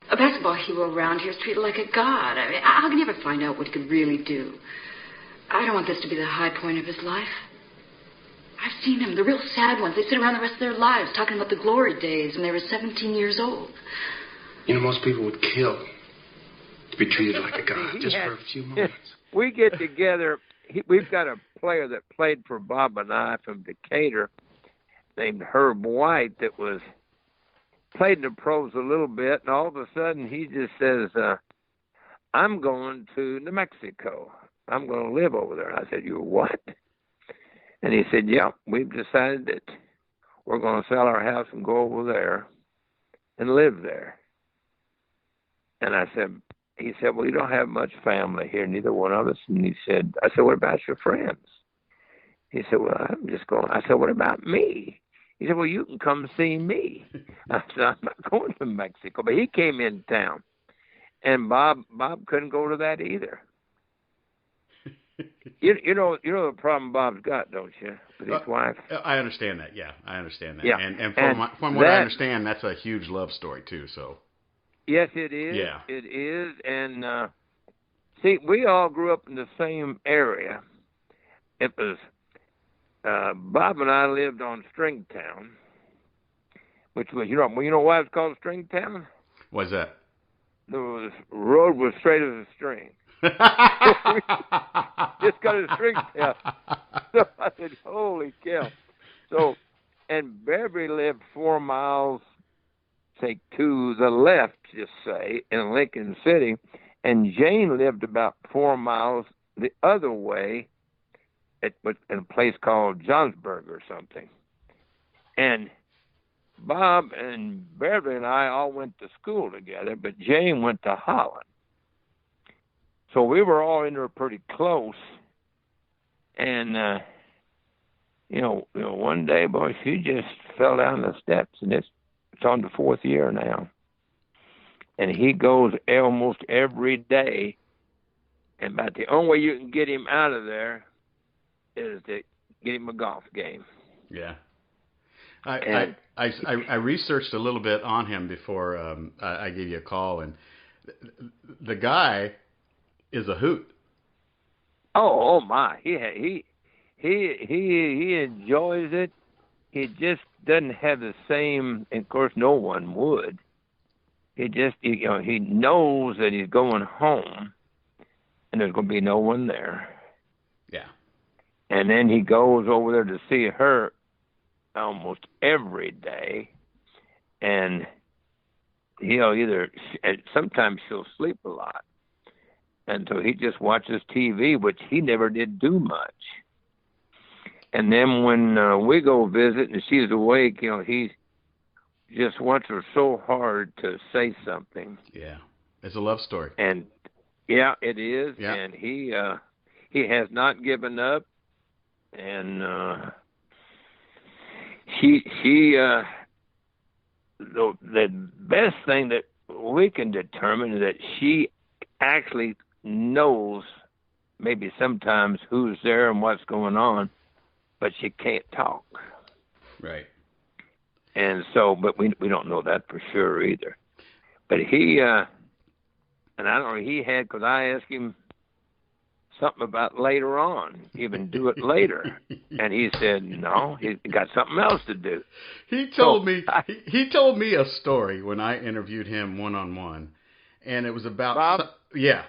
A basketball hero around here is treated like a god. I mean, how can you ever find out what he could really do? I don't want this to be the high point of his life. I've seen them, the real sad ones. They sit around the rest of their lives talking about the glory days when they were 17 years old. You know, most people would kill to be treated like a god just for a few moments. We get together. We've got a player that played for Bob and I from Decatur named Herb White that played in the pros a little bit, and all of a sudden he just says, I'm going to New Mexico. I'm going to live over there. And I said, you what? And he said, yeah, we've decided that we're going to sell our house and go over there and live there. And he said, well, you don't have much family here, neither one of us. And I said, what about your friends? He said, well, I'm just going. I said, what about me? He said, well, you can come see me. I said, I'm not going to Mexico. But he came in town, and Bob couldn't go to that either. You know the problem Bob's got, don't you, with his wife? I understand that. Yeah, I understand that. Yeah. And from what I understand, that's a huge love story too. So. Yes, it is. Yeah. It is. And see, we all grew up in the same area. It was Bob and I lived on Stringtown, which was you know why it's called Stringtown? What's that? The road was straight as a string. Just got a string tail. So I said, holy cow. So, and Beverly lived 4 miles, say, to the left, just say, in Lincoln City, and Jane lived about 4 miles the other way in a place called Johnsburg or something. And Bob and Beverly and I all went to school together, but Jane went to Holland. So we were all in there pretty close. And, one day, boy, she just fell down the steps, and it's on the 4th year now. And he goes almost every day. And about the only way you can get him out of there is to get him a golf game. Yeah. I researched a little bit on him before I gave you a call, and the guy is a hoot. Oh my! He enjoys it. He just doesn't have the same. And of course, no one would. He knows that he's going home, and there's going to be no one there. Yeah. And then he goes over there to see her almost every day, and sometimes she'll sleep a lot. And so he just watches TV, which he never did do much. And then when we go visit and she's awake, he just wants her so hard to say something. Yeah, it's a love story. And yeah, it is. Yeah. And he has not given up. And the best thing that we can determine is that she actually knows maybe sometimes who's there and what's going on, but she can't talk. Right. And so, but we don't know that for sure either. But he, and I don't know, he had, because I asked him something about later on, even do it later. And he said, no, he's got something else to do. He told me a story when I interviewed him one-on-one, and it was about Bob? Yeah.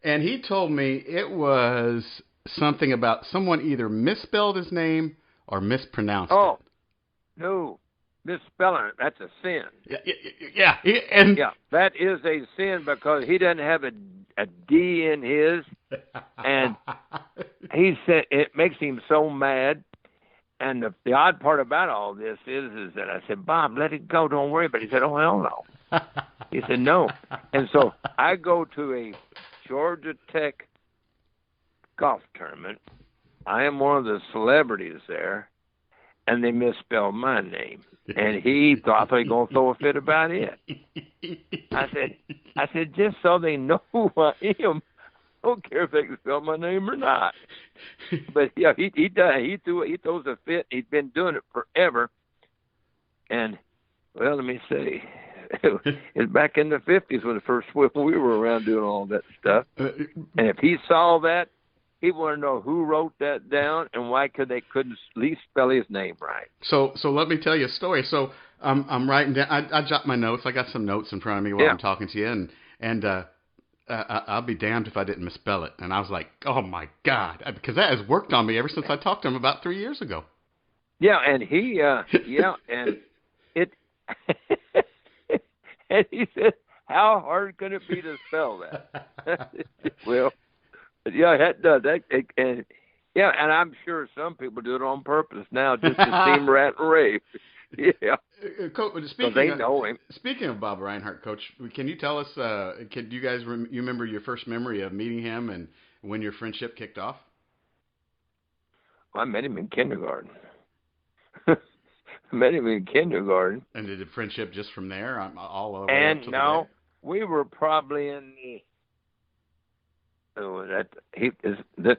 And he told me it was something about someone either misspelled his name or mispronounced it. No. Misspelling it, that's a sin. Yeah. That is a sin because he doesn't have a D in his. And he said it makes him so mad. And the odd part about all this is that I said, Bob, let it go. Don't worry about it. He said, oh, hell no. He said, no. And so I go to a Georgia Tech golf tournament. I am one of the celebrities there, and they misspelled my name. And he thought they were going to throw a fit about it. I said, just so they know who I am, I don't care if they can spell my name or not. But yeah, he does. He throws a fit. He's been doing it forever. And well, let me see. It's back in the 50s when we were around doing all that stuff. And if he saw that, he wanted to know who wrote that down and why they couldn't at least spell his name right. So let me tell you a story. So I'm writing down. I jot my notes. I got some notes in front of me while I'm talking to you, and I'll be damned if I didn't misspell it. And I was like, oh my God, because that has worked on me ever since I talked to him about 3 years ago. Yeah, and he, and it, and he said, how hard could it be to spell that? Well, yeah, that does. And I'm sure some people do it on purpose now just to seem rat and rave. Yeah. Coach, speaking of Bob Reinhart, Coach, can you tell us, do you guys you remember your first memory of meeting him and when your friendship kicked off? Well, I met him in kindergarten. And did the friendship just from there all over? And no, we were probably in the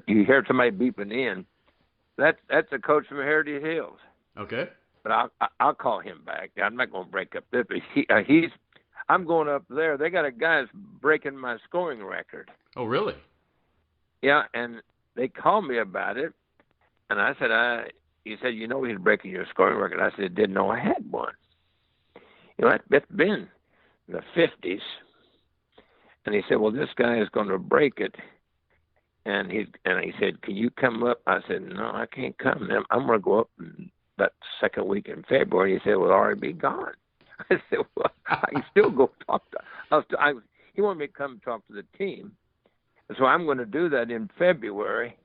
you hear somebody beeping in. That's a coach from Heritage Hills. Okay. But I'll call him back. I'm not going to break up this. But I'm going up there. They got a guy that's breaking my scoring record. Oh, really? Yeah, and they called me about it, and I said, he said, he's breaking your scoring record. I said, didn't know I had one. That's been the 50s. And he said, well, this guy is going to break it. And he said, can you come up? I said, no, I can't come. I'm going to go up that second week in February. He said, well, already be gone. I said, well, I can still go talk to he wanted me to come talk to the team. So I'm going to do that in February.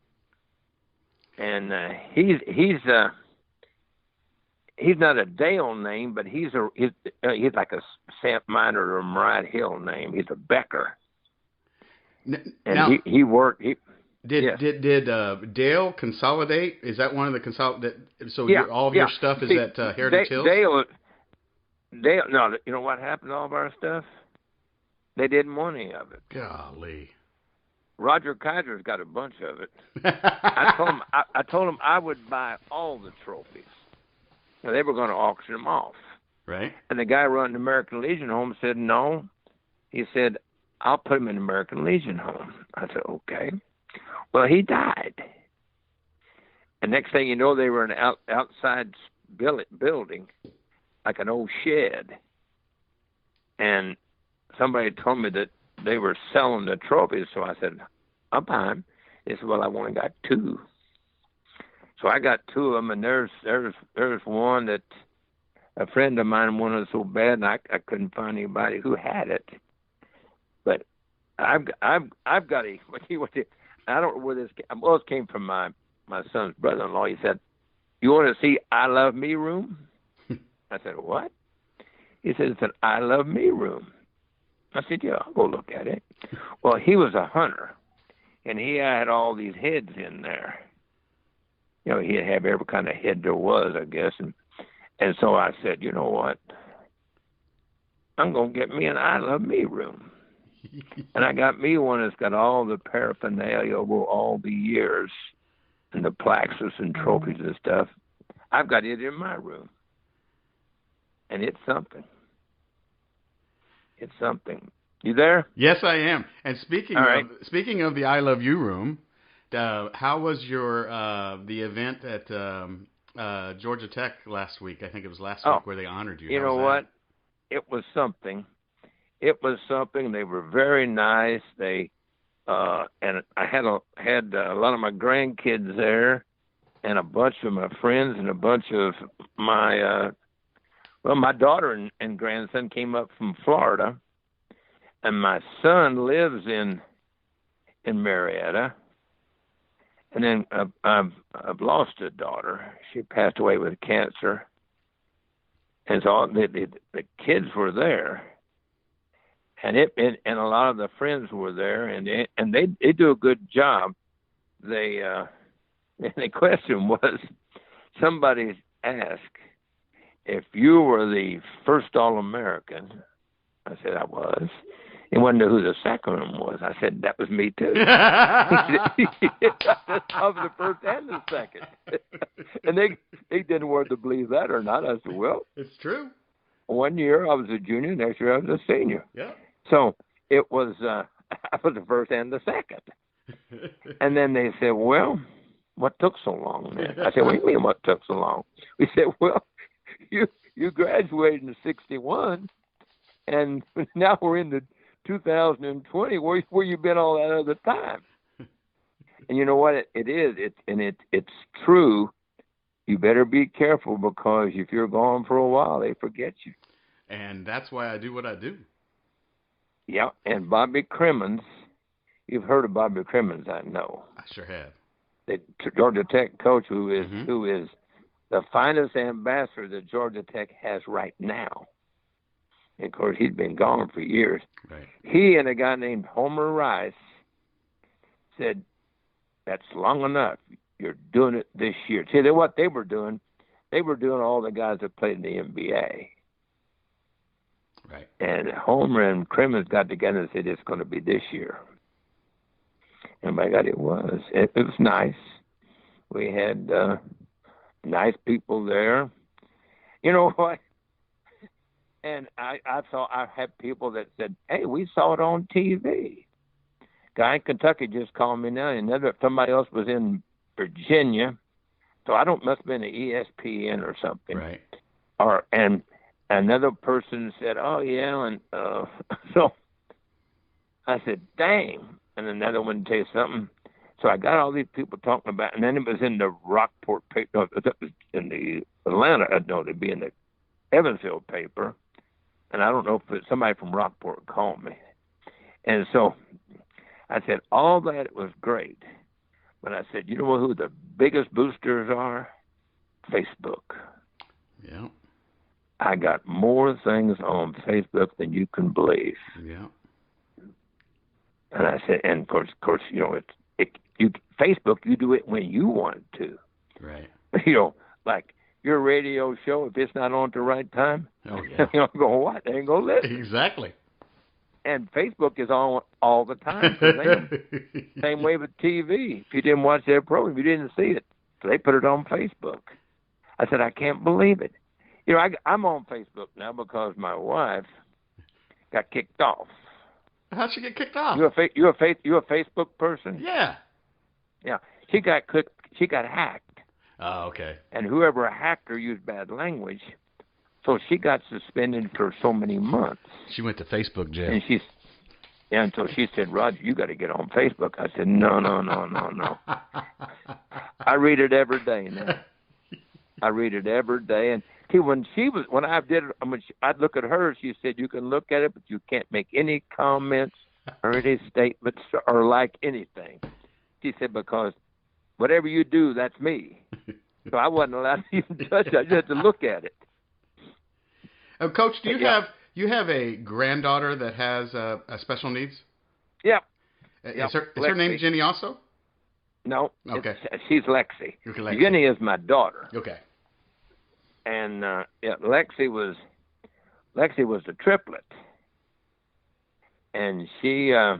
And he's not a Dale name, but he's like a Sam Minor or Mariah Hill name. He's a Becker. And he worked. Did Dale consolidate? Is that one of the consolidate? So all of your stuff is at Heritage Hills? Dale. No, you know what happened to all of our stuff? They didn't want any of it. Golly. Roger Kaiser's got a bunch of it. I told him I would buy all the trophies. Now, they were going to auction them off. Right. And the guy running the American Legion home said no. He said, I'll put him in the American Legion home. I said, okay. Well, he died. And next thing you know, they were in an outside building, like an old shed. And somebody told me that they were selling the trophies, so I said, I'll buy them. They said, well, I've only got two. So I got two of them, and there's one that a friend of mine wanted so bad, and I couldn't find anybody who had it. But I've got a I don't know where this came. Well, it came from my son's brother-in-law. He said, "You want to see I Love Me room?" I said, "What?" He said, "It's an I Love Me room." I said, "Yeah, I'll go look at it." Well, he was a hunter, and he had all these heads in there. He'd have every kind of head there was, I guess. And so I said, you know what? I'm going to get me an I Love Me room. And I got me one that's got all the paraphernalia over all the years and the plaques and trophies and stuff. I've got it in my room. And it's something. It's something. You there? Yes, I am. And speaking of the I Love You room, how was your the event at Georgia Tech last week? I think it was last week where they honored you. You know what? It was something. It was something. They were very nice. They and I had a lot of my grandkids there, and a bunch of my friends, and a bunch of my my daughter and grandson came up from Florida, and my son lives in Marietta. And then I've lost a daughter. She passed away with cancer. And so the kids were there, and a lot of the friends were there, and they do a good job. And the question was, somebody asked if you were the first All-American. I said I was. He wanted to know who the second one was. I said, that was me, too. I was the first and the second. And they didn't want to believe that or not. I said, well. It's true. one year I was a junior, next year I was a senior. Yeah. So it was, I was the first and the second. And then they said, well, what took so long then? I said, what do you mean what took so long? We said, well, you graduated in '61, and now we're in the 2020. Where you been all that other time? And you know what? It is. It's true. You better be careful, because if you're gone for a while, they forget you. And that's why I do what I do. Yeah, and Bobby Crimmins, you've heard of Bobby Crimmins, I know. I sure have. The Georgia Tech coach who is the finest ambassador that Georgia Tech has right now. And of course, he's been gone for years. Right. He and a guy named Homer Rice said, that's long enough. You're doing it this year. See, what they were doing all the guys that played in the NBA. Right. And Homer and Crimmins got together and said, it's going to be this year. And by God, it was. It was nice. We had nice people there. You know what? And I had people that said, hey, we saw it on TV. Guy in Kentucky just called me now, and somebody else was in Virginia. So must have been an ESPN or something. Right. And another person said, oh, yeah. And so I said, dang. And another one tell you something. So I got all these people talking about, and then it was in the Rockport paper, no, it was in the Atlanta, no, it'd be in the Evansville paper. And I don't know if somebody from Rockport called me. And so I said, all that was great. But I said, you know who the biggest boosters are? Facebook. Yeah. I got more things on Facebook than you can believe. Yeah. And I said, and of course, you know, Facebook, you do it when you want to. Right. You know, like your radio show, if it's not on at the right time, oh yeah, you know, go what? They ain't gonna listen. Exactly. And Facebook is on all the time. Same way with TV. If you didn't watch their program, you didn't see it. So they put it on Facebook. I said, I can't believe it. You know, I'm on Facebook now because my wife got kicked off. How'd she get kicked off? You a Facebook person? Yeah. Yeah. She got hacked. Oh, okay. And whoever hacked her used bad language. So she got suspended for so many months. She went to Facebook jail. And so she said, Roger, you got to get on Facebook. I said, no. I read it every day now. I read it every day. And see, when I did it, I'd look at her. She said, you can look at it, but you can't make any comments or any statements or like anything. She said, because whatever you do, that's me. So I wasn't allowed to even touch it. I just had to look at it. Coach, do you have a granddaughter that has special needs? Yeah. Is her name Jenny also? No. Okay. She's Lexi. Okay, Lexi. Jenny is my daughter. Okay. And Lexi was the triplet. And she, I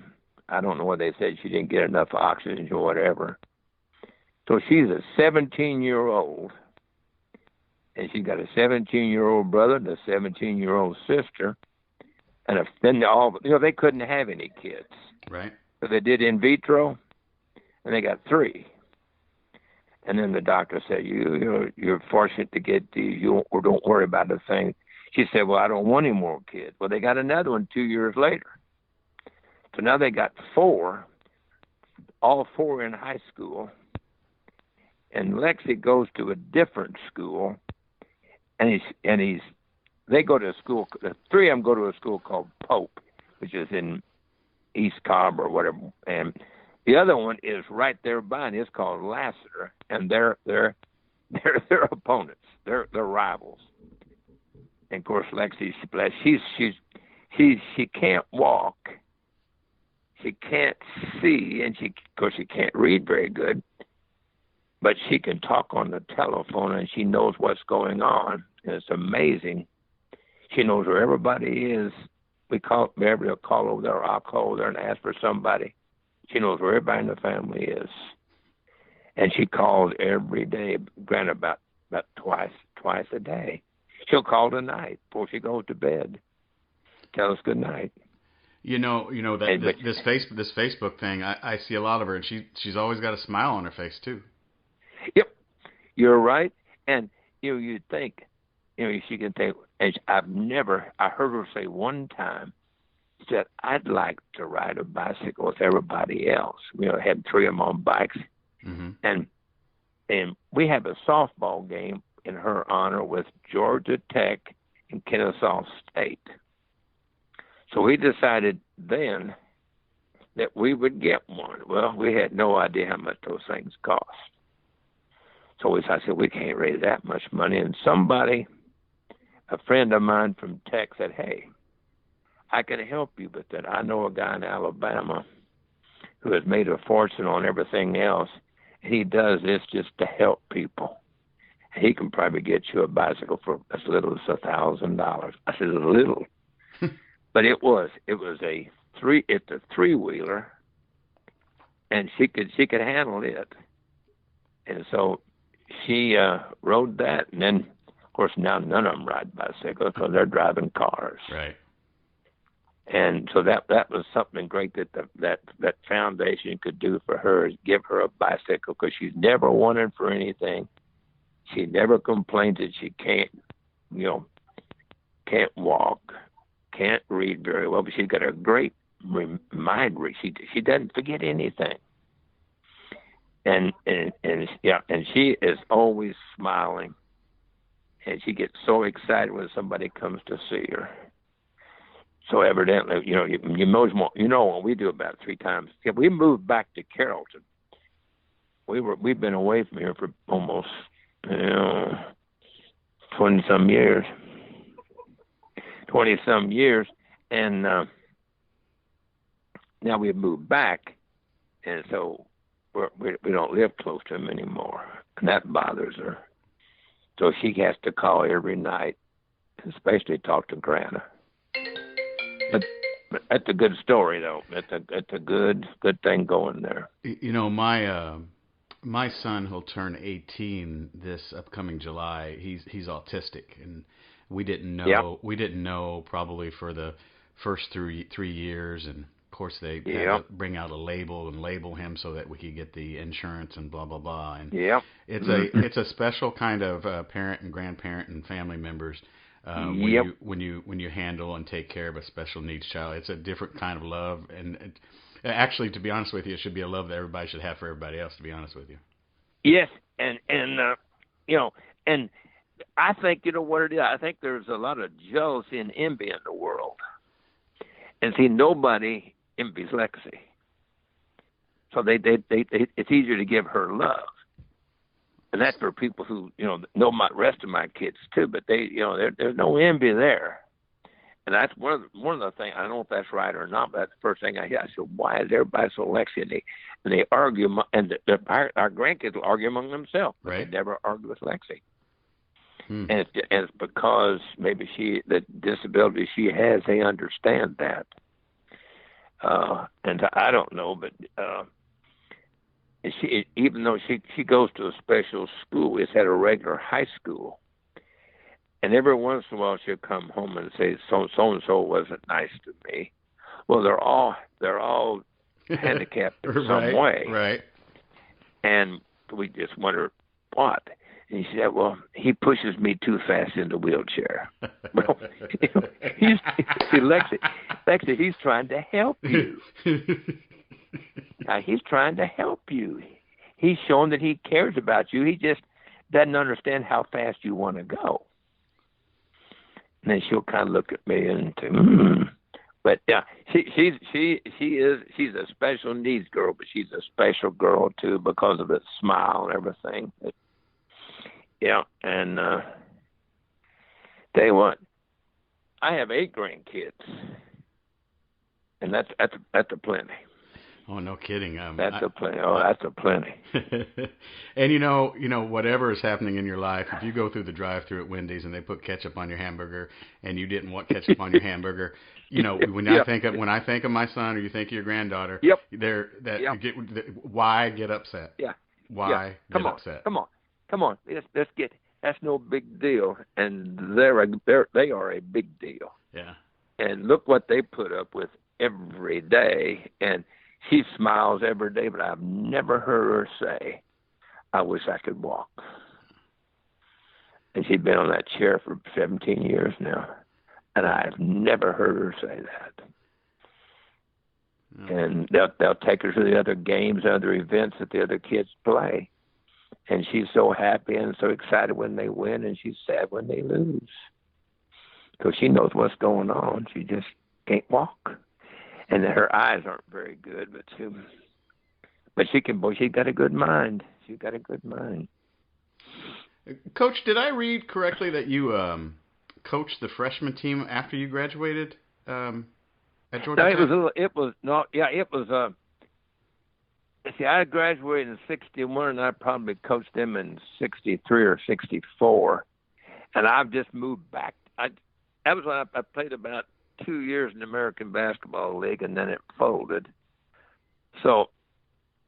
don't know what they said, she didn't get enough oxygen or whatever. So she's a 17-year-old. And she got a 17-year-old brother and a 17-year-old sister. And then they couldn't have any kids. Right. So they did in vitro, and they got 3. And then the doctor said, you're fortunate to get these. You don't worry about the thing. She said, well, I don't want any more kids. Well, they got another one 2 years later. So now they got 4, all 4 in high school. And Lexi goes to a different school. And they go to a school, the 3 of them go to a school called Pope, which is in East Cobb or whatever. And the other one is right there by, and it's called Lassiter. And they're opponents. They're rivals. And of course, Lexi, she can't walk. She can't see, and of course, she can't read very good. But she can talk on the telephone, and she knows what's going on. And it's amazing. She knows where everybody is. We'll call over there, or I'll call over there and ask for somebody. She knows where everybody in the family is. And she calls every day, granted about twice a day. she'll call tonight before she goes to bed. Tell us good night. You know that this Facebook thing. I see a lot of her, and she's always got a smile on her face too. Yep, you're right. And you think, she can think. And I heard her say one time, she said, "I'd like to ride a bicycle with everybody else." Had 3 of them on bikes, and we have a softball game in her honor with Georgia Tech and Kennesaw State. So we decided then that we would get one. Well, we had no idea how much those things cost. So I said, we can't raise that much money. And a friend of mine from Tech said, "Hey, I can help you with that. I know a guy in Alabama who has made a fortune on everything else. And he does this just to help people. He can probably get you a bicycle for as little as $1,000. I said, "A little." But it was a 3-wheeler, and she could handle it. And so she rode that, and then of course now none of them ride bicycles because they're driving cars. Right. And so that was something great that foundation could do for her, is give her a bicycle, because she's never wanted for anything. She never complains that she can't walk, can't read very well, but she's got a great mind. She doesn't forget anything. And she is always smiling, and she gets so excited when somebody comes to see her. So evidently, you when we do about 3 times. Yeah, we moved back to Carrollton. We've been away from here for almost 20-some years. 20-some years, and now we've moved back, and so we don't live close to him anymore, and that bothers her. So she has to call every night, especially talk to Grandma. But that's a good story, though. That's a good thing going there. My son, he'll turn 18 this upcoming July. He's autistic, and we didn't know. Yep. We didn't know probably for the first 3 years, and of course they had to bring out a label and label him so that we could get the insurance and blah blah blah. And it's a special kind of parent and grandparent and family members when you handle and take care of a special needs child. It's a different kind of love, and actually, to be honest with you, it should be a love that everybody should have for everybody else. To be honest with you. Yes, and I think what it is. I think there's a lot of jealousy and envy in the world, and see, nobody envies Lexi. So it's easier to give her love, and that's for people who know my rest of my kids too. But there's no envy there, and that's one of the things. I don't know if that's right or not. But that's the first thing I hear. I said, "Why is everybody so Lexi?" And they argue, and our grandkids will argue among themselves, but right. They never argue with Lexi. And it's because maybe the disability she has, they understand that. And I don't know, but even though she goes to a special school, it's at a regular high school, and every once in a while she'll come home and say, so and so wasn't nice to me. Well, they're all handicapped in some way, right? And we just wonder what. And he said, "Well, he pushes me too fast in the wheelchair." Well, see, Lexi, he's trying to help you. Now, he's trying to help you. He's shown that he cares about you. He just doesn't understand how fast you want to go. And then she'll kind of look at me and say, But yeah, she's a special needs girl, but she's a special girl too because of the smile and everything. Yeah, and tell you what, I have 8 grandkids, and that's a plenty. Oh, no kidding. That's a plenty. Oh, that's a plenty. And whatever is happening in your life, if you go through the drive-thru at Wendy's and they put ketchup on your hamburger, and you didn't want ketchup on your hamburger, I think of my son, or you think of your granddaughter, why get upset? Yeah. Why get upset? Come on. Let's get That's no big deal, and they are a big deal. Yeah. And look what they put up with every day. And she smiles every day, but I've never heard her say, "I wish I could walk." And she's been on that chair for 17 years now, and I've never heard her say that. Yeah. And they'll take her to the other games, other events that the other kids play. And she's so happy and so excited when they win, and she's sad when they lose. So she knows what's going on. She just can't walk. And her eyes aren't very good, but she can. Boy, she's got a good mind. She's got a good mind. Coach, did I read correctly that you coached the freshman team after you graduated at Georgia Tech? It was. See, I graduated in '61, and I probably coached them in '63 or '64, and I've just moved back. That was when I played about 2 years in the American Basketball League, and then it folded. So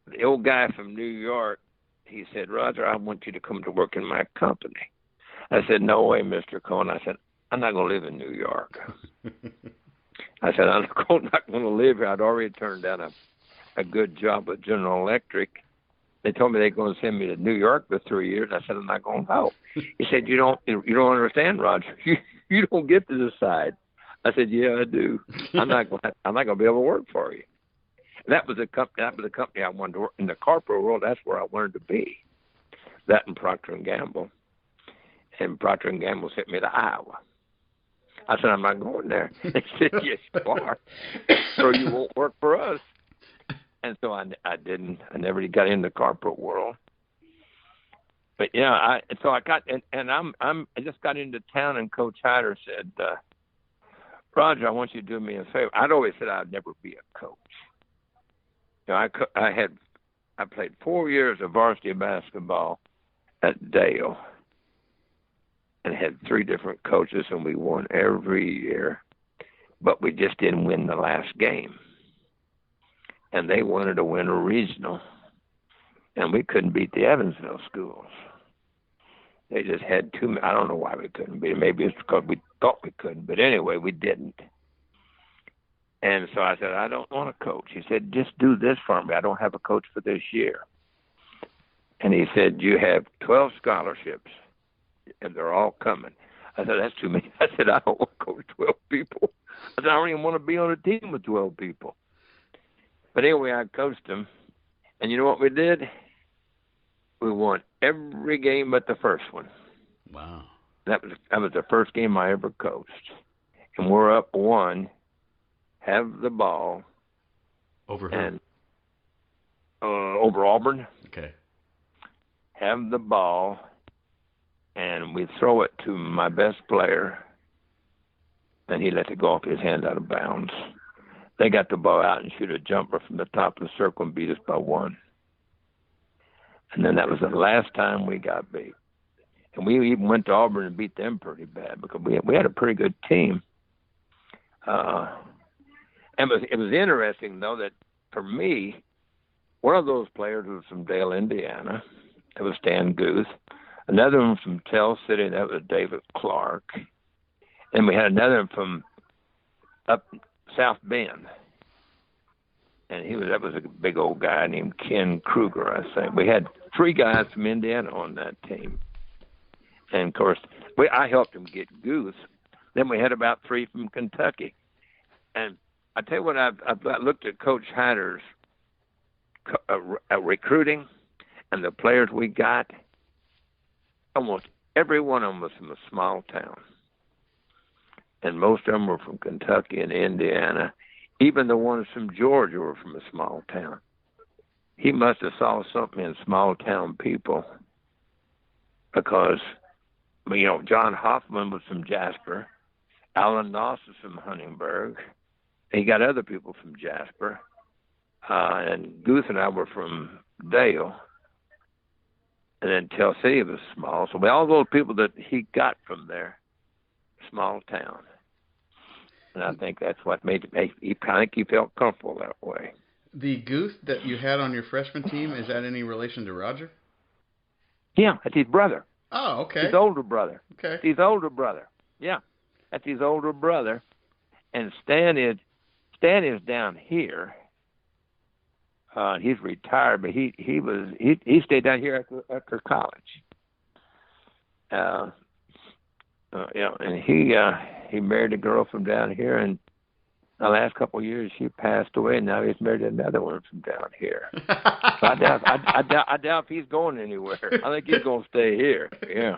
the old guy from New York, he said, "Roger, I want you to come to work in my company." I said, "No way, Mr. Cohen." I said, "I'm not going to live in New York." I said, "I'm not going to live here." I'd already turned down a good job with General Electric. They told me they were going to send me to New York for 3 years. I said, "I'm not going to go." He said, "You don't understand, Roger. You don't get to decide." I said, "Yeah, I do. I'm not going to be able to work for you." That was the company I wanted to work in. The corporate world, that's where I wanted to be. That and Procter and Gamble. And Procter and Gamble sent me to Iowa. I said, "I'm not going there." They said, "Yes, you are. So you won't work for us." And so I didn't. I never got in the corporate world. But yeah, I just got into town, and Coach Hyder said, "Roger, I want you to do me a favor." I'd always said I'd never be a coach. You know, I played 4 years of varsity basketball at Dale, and had 3 different coaches, and we won every year, but we just didn't win the last game. And they wanted to win a regional, and we couldn't beat the Evansville schools. They just had too many. I don't know why we couldn't beat them. Maybe it's because we thought we couldn't, but anyway, we didn't. And so I said, "I don't want a coach." He said, "Just do this for me. I don't have a coach for this year." And he said, "You have 12 scholarships, and they're all coming." I said, "That's too many." I said, "I don't want to coach 12 people." I said, "I don't even want to be on a team with 12 people." But anyway, I coached them, and you know what we did? We won every game but the first one. Wow. That was the first game I ever coached. And we're up 1, have the ball. Over who? And over Auburn. Okay. Have the ball, and we throw it to my best player, and he let it go off his hand out of bounds. They got the ball out and shoot a jumper from the top of the circle and beat us by 1. And then that was the last time we got beat. And we even went to Auburn and beat them pretty bad because we had a pretty good team. And it was interesting, though, that for me, one of those players was from Dale, Indiana. That was Stan Guth. Another one from Tell City. That was David Clark. And we had another one from up South Bend, and that was a big old guy named Ken Kruger, I think. We had 3 guys from Indiana on that team, and of course, I helped them get Goose. Then we had about 3 from Kentucky, and I tell you what, I looked at Coach Hyder's recruiting and the players we got. Almost every one of them was from a small town. And most of them were from Kentucky and Indiana. Even the ones from Georgia were from a small town. He must have saw something in small town people because, you know, John Hoffman was from Jasper. Alan Noss was from Huntingburg. He got other people from Jasper. And Guth and I were from Dale. And then Tell City was small. So all those people that he got from there, small town. And I think that's what made him, he felt comfortable that way. The Guth that you had on your freshman team, is that any relation to Roger? Yeah, that's his brother. Oh, okay. His older brother. Okay. His older brother. Yeah, that's his older brother. And Stan is down here. He's retired, but he stayed down here after college. And he married a girl from down here, and the last couple of years she passed away, and now he's married another one from down here. So I doubt if he's going anywhere. I think he's going to stay here. Yeah.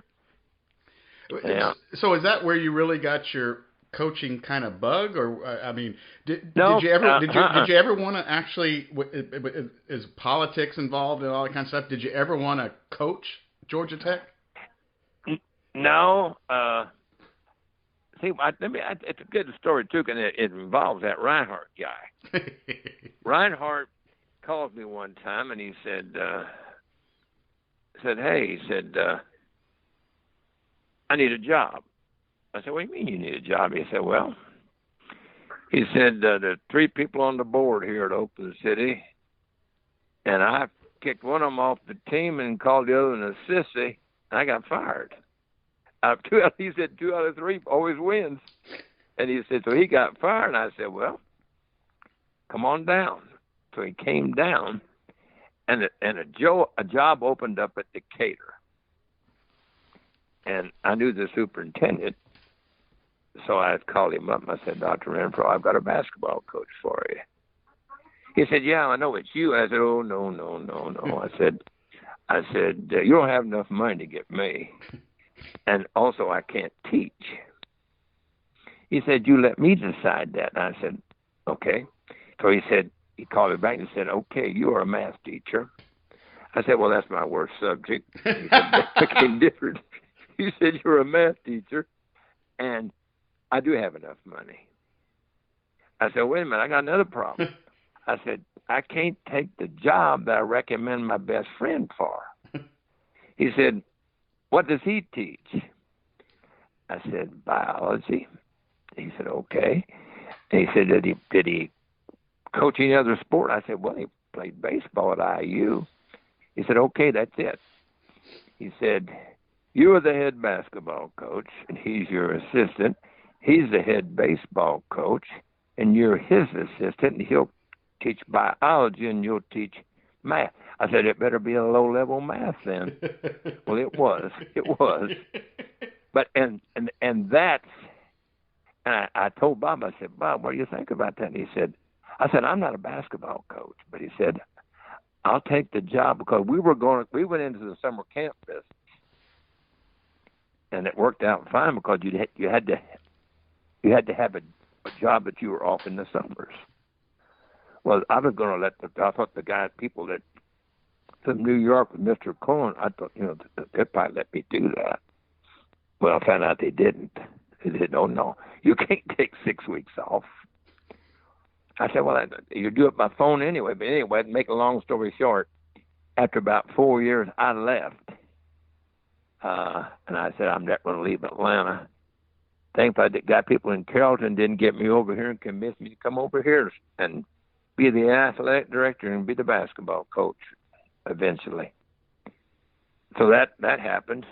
Yeah. So is that where you really got your coaching kind of bug, or I mean, did you ever want to actually? Is politics involved and all that kind of stuff? Did you ever want to coach Georgia Tech? No. See, it's a good story too, and it involves that Reinhart guy. Reinhart called me one time, and he said, "Hey," he said, "I need a job." I said, "What do you mean you need a job?" He said, "Well," he said, "there are 3 people on the board here at Oakland City, and I kicked one of them off the team and called the other one a sissy, and I got fired." He said 2 out of 3 always wins. And he said, so he got fired. And I said, well, come on down. So he came down, and a job opened up at Decatur. And I knew the superintendent, so I called him up and I said, Dr. Renfro, I've got a basketball coach for you. He said, yeah, I know it's you. I said, oh, no. I said, you don't have enough money to get me. And also, I can't teach. He said, you let me decide that. And I said, okay. So he called me back and said, okay, you are a math teacher. I said, well, that's my worst subject. He said, that became different. He said, you're a math teacher, and I do have enough money. I said, wait a minute, I got another problem. I said, I can't take the job that I recommend my best friend for. He said, what does he teach? I said, biology. He said, okay. And he said, did he coach any other sport? I said, well, he played baseball at IU. He said, okay, that's it. He said, you are the head basketball coach, and he's your assistant. He's the head baseball coach, and you're his assistant, and he'll teach biology, and you'll teach math. I said, it better be a low-level math then. Well, it was. But and that's, and I told Bob, I said, Bob, what do you think about that? And I said, I'm not a basketball coach, but he said, I'll take the job, because we went into the summer camp business, and it worked out fine because you had to have a job that you were off in the summers. Well, I was going to I thought the people that from New York with Mr. Cohen, I thought, they'd probably let me do that. Well, I found out they didn't. They said, no, you can't take 6 weeks off. I said, well, you do it by phone anyway. But anyway, to make a long story short, after about 4 years, I left. And I said, I'm not going to leave Atlanta. Thankfully, I got people in Carrollton didn't get me over here and convinced me to come over here and be the athletic director and be the basketball coach eventually. So that happened.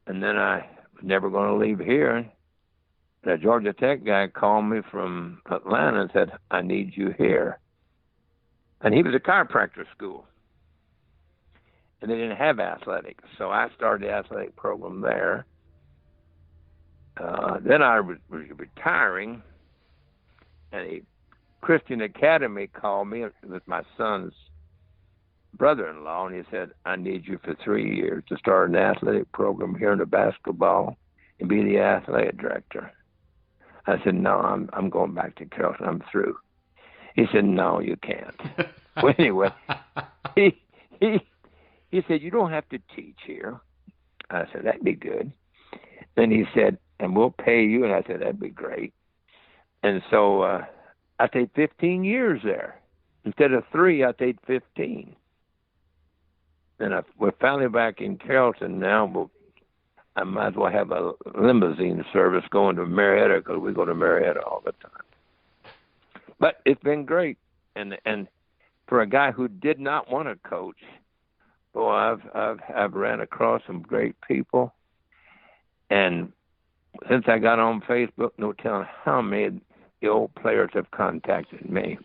And then I was never going to leave here. The Georgia Tech guy called me from Atlanta and said, I need you here. And he was a chiropractor school. And they didn't have athletics. So I started the athletic program there. Then I was retiring, and a Christian Academy called me with my son's brother-in-law, and he said, I need you for 3 years to start an athletic program here in the basketball and be the athletic director. I said, no, I'm going back to Carrollton. I'm through. He said, no, you can't. Well, anyway, he said, you don't have to teach here. I said, that'd be good. Then he said, and we'll pay you. And I said, that'd be great. And so I stayed 15 years there. Instead of 3, I stayed 15. And we're finally back in Carrollton now. I might as well have a limousine service going to Marietta, because we go to Marietta all the time. But it's been great. And for a guy who did not want to coach, Oh, I've ran across some great people, and since I got on Facebook, no telling how many of the old players have contacted me.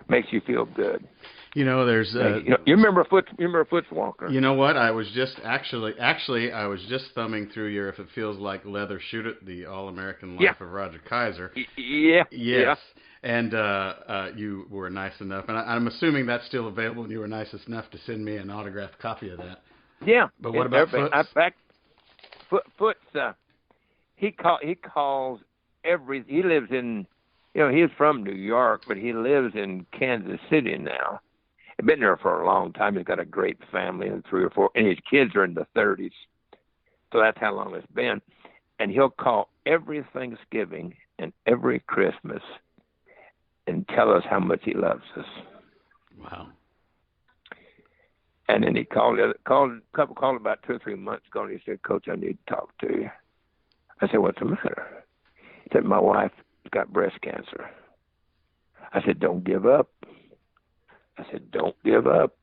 Makes you feel good. You know, there's you remember Foots Walker? You know what? I was just actually I was just thumbing through your "If It Feels Like Leather, Shoot It," the All-American Life of Roger Kaiser. Yeah. Yes. And you were nice enough, and I'm assuming that's still available, and you were nice enough to send me an autographed copy of that. Yeah. But what about Foots? In fact, Foots, he calls every. He lives in, he's from New York, but he lives in Kansas City now. He's been there for a long time. He's got a great family and 3 or 4, and his kids are in the 30s. So that's how long it's been. And he'll call every Thanksgiving and every Christmas and tell us how much he loves us. Wow. And then he called about 2 or 3 months ago, and he said, "Coach, I need to talk to you." I said, "What's the matter?" He said, "My wife has got breast cancer." I said, "Don't give up." I said, "Don't give up.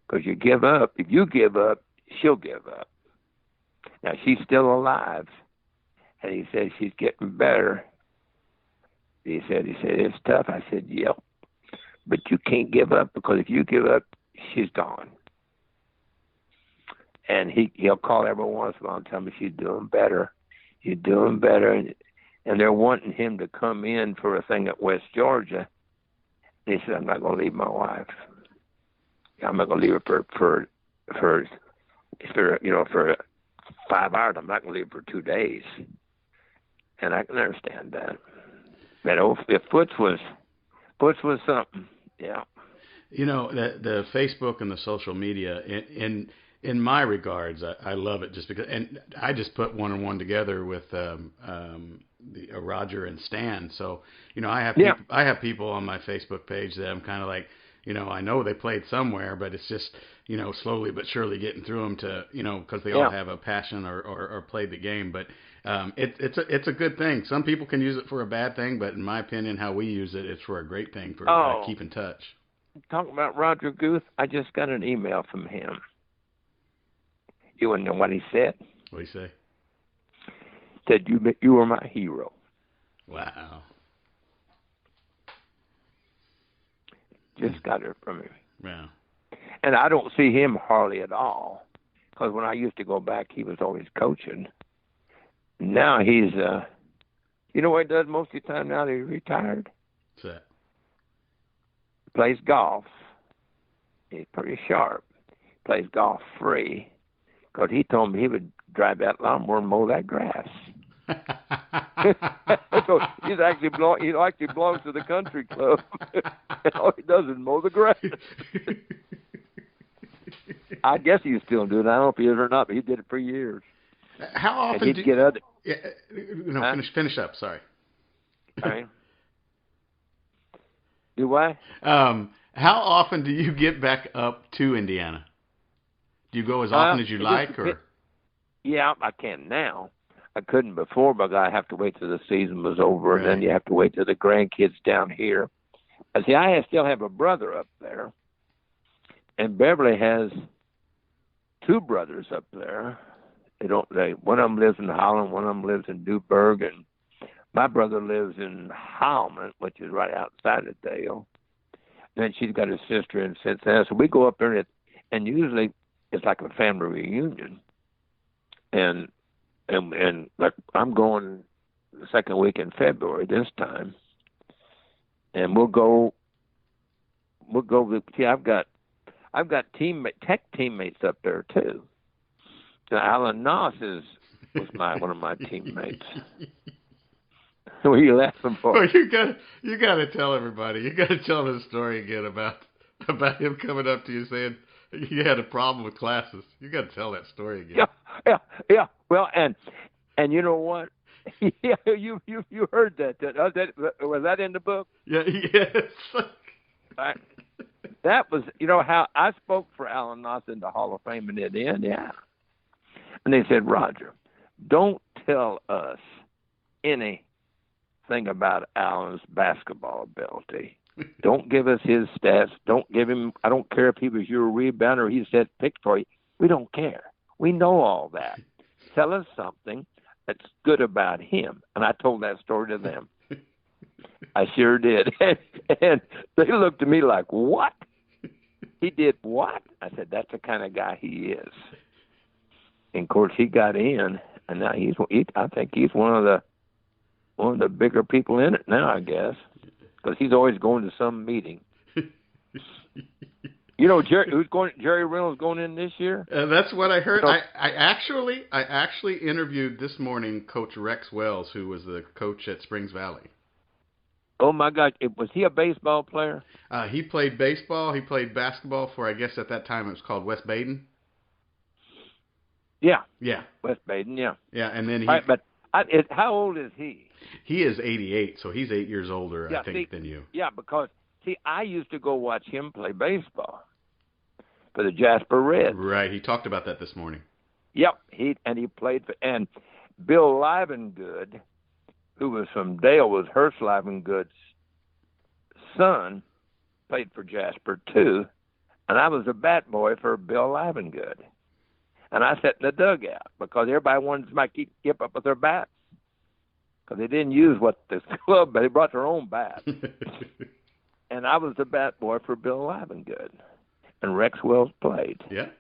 Because you give up. If you give up, she'll give up." Now, she's still alive. And he said, "She's getting better." He said, "It's tough." I said, "Yep. But you can't give up, because if you give up, she's gone." And he'll call every once in a while and tell me she's doing better. You're doing better. And they're wanting him to come in for a thing at West Georgia. And he said, "I'm not going to leave my wife. I'm not going to leave her for 5 hours. I'm not going to leave her for 2 days." And I can understand that. But if Foots was something, yeah. You know, the Facebook and the social media, in my regards, I love it just because, and I just put one and one together with Roger and Stan. So, I have people on my Facebook page that I'm kind of like, I know they played somewhere, but it's just, slowly but surely getting through them to, because they all have a passion or played the game. But it's a good thing. Some people can use it for a bad thing, but in my opinion, how we use it, it's for a great thing for keep in touch. Talking about Roger Guth, I just got an email from him. You wouldn't know what he said. What did he say? Said, you were my hero. Wow. Just got it from him. Wow. And I don't see him hardly at all, because when I used to go back, he was always coaching. Now he's, you know what he does most of the time now that he's retired? What's that? Plays golf. He's pretty sharp. Plays golf free, because he told me he would drive that lawnmower and mow that grass. So he actually belongs to the country club. And all he does is mow the grass. I guess he's still doing it. I don't know if he is or not, but he did it for years. How often and he'd get other... finish up. Sorry. All right. Do what? How often do you get back up to Indiana? Do you go as often as you like, or? Yeah, I can now. I couldn't before, but I have to wait till the season was over, and then you have to wait till the grandkids down here. See, I still have a brother up there, and Beverly has 2 brothers up there. One of them lives in Holland, one of them lives in Newburgh, and my brother lives in Holman, which is right outside of Dale. And then she's got a sister in Cincinnati. So we go up there, and usually it's like a family reunion. And like I'm going the second week in February this time, and we'll go. See, I've got tech teammates up there too. Now, Alan Noss was one of my teammates. What are you laughing for? Well, you gotta tell everybody. You gotta tell the story again about him coming up to you saying you had a problem with classes. You gotta tell that story again. Yeah. Well, and you know what? Yeah, you heard that. Was that in the book? Yeah. Yes. That was, how I spoke for Alan Noss in the Hall of Fame in Indiana. And they said, "Roger, don't tell us anything about Alan's basketball ability. Don't give us his stats. Don't give him. I don't care if he was your rebounder or he set pick for you. We don't care. We know all that. Tell us something that's good about him. And I told that story to them. I sure did. And they looked at me like, what? He did what? I said, that's the kind of guy he is. And of course, he got in, and now I think he's one of the bigger people in it now, I guess, because he's always going to some meeting. You know, Jerry Reynolds going in this year? That's what I heard. So, I actually interviewed this morning Coach Rex Wells, who was the coach at Springs Valley. Oh my God, was he a baseball player? He played baseball. He played basketball for, I guess at that time it was called West Baden. Yeah. Yeah. West Baden, yeah. Yeah, and then he. Right, but how old is he? He is 88, so he's 8 years older, I think, than you. Yeah, because I used to go watch him play baseball for the Jasper Reds. Right. He talked about that this morning. Yep. He played for, and Bill Livengood, who was from Dale, was Hearst Livengood's son, played for Jasper too, and I was a bat boy for Bill Livengood. And I sat in the dugout because everybody wanted somebody to keep up with their bats. Because they didn't use what the club, but they brought their own bat. And I was the bat boy for Bill Livengood. And Rex Wells played. Yeah.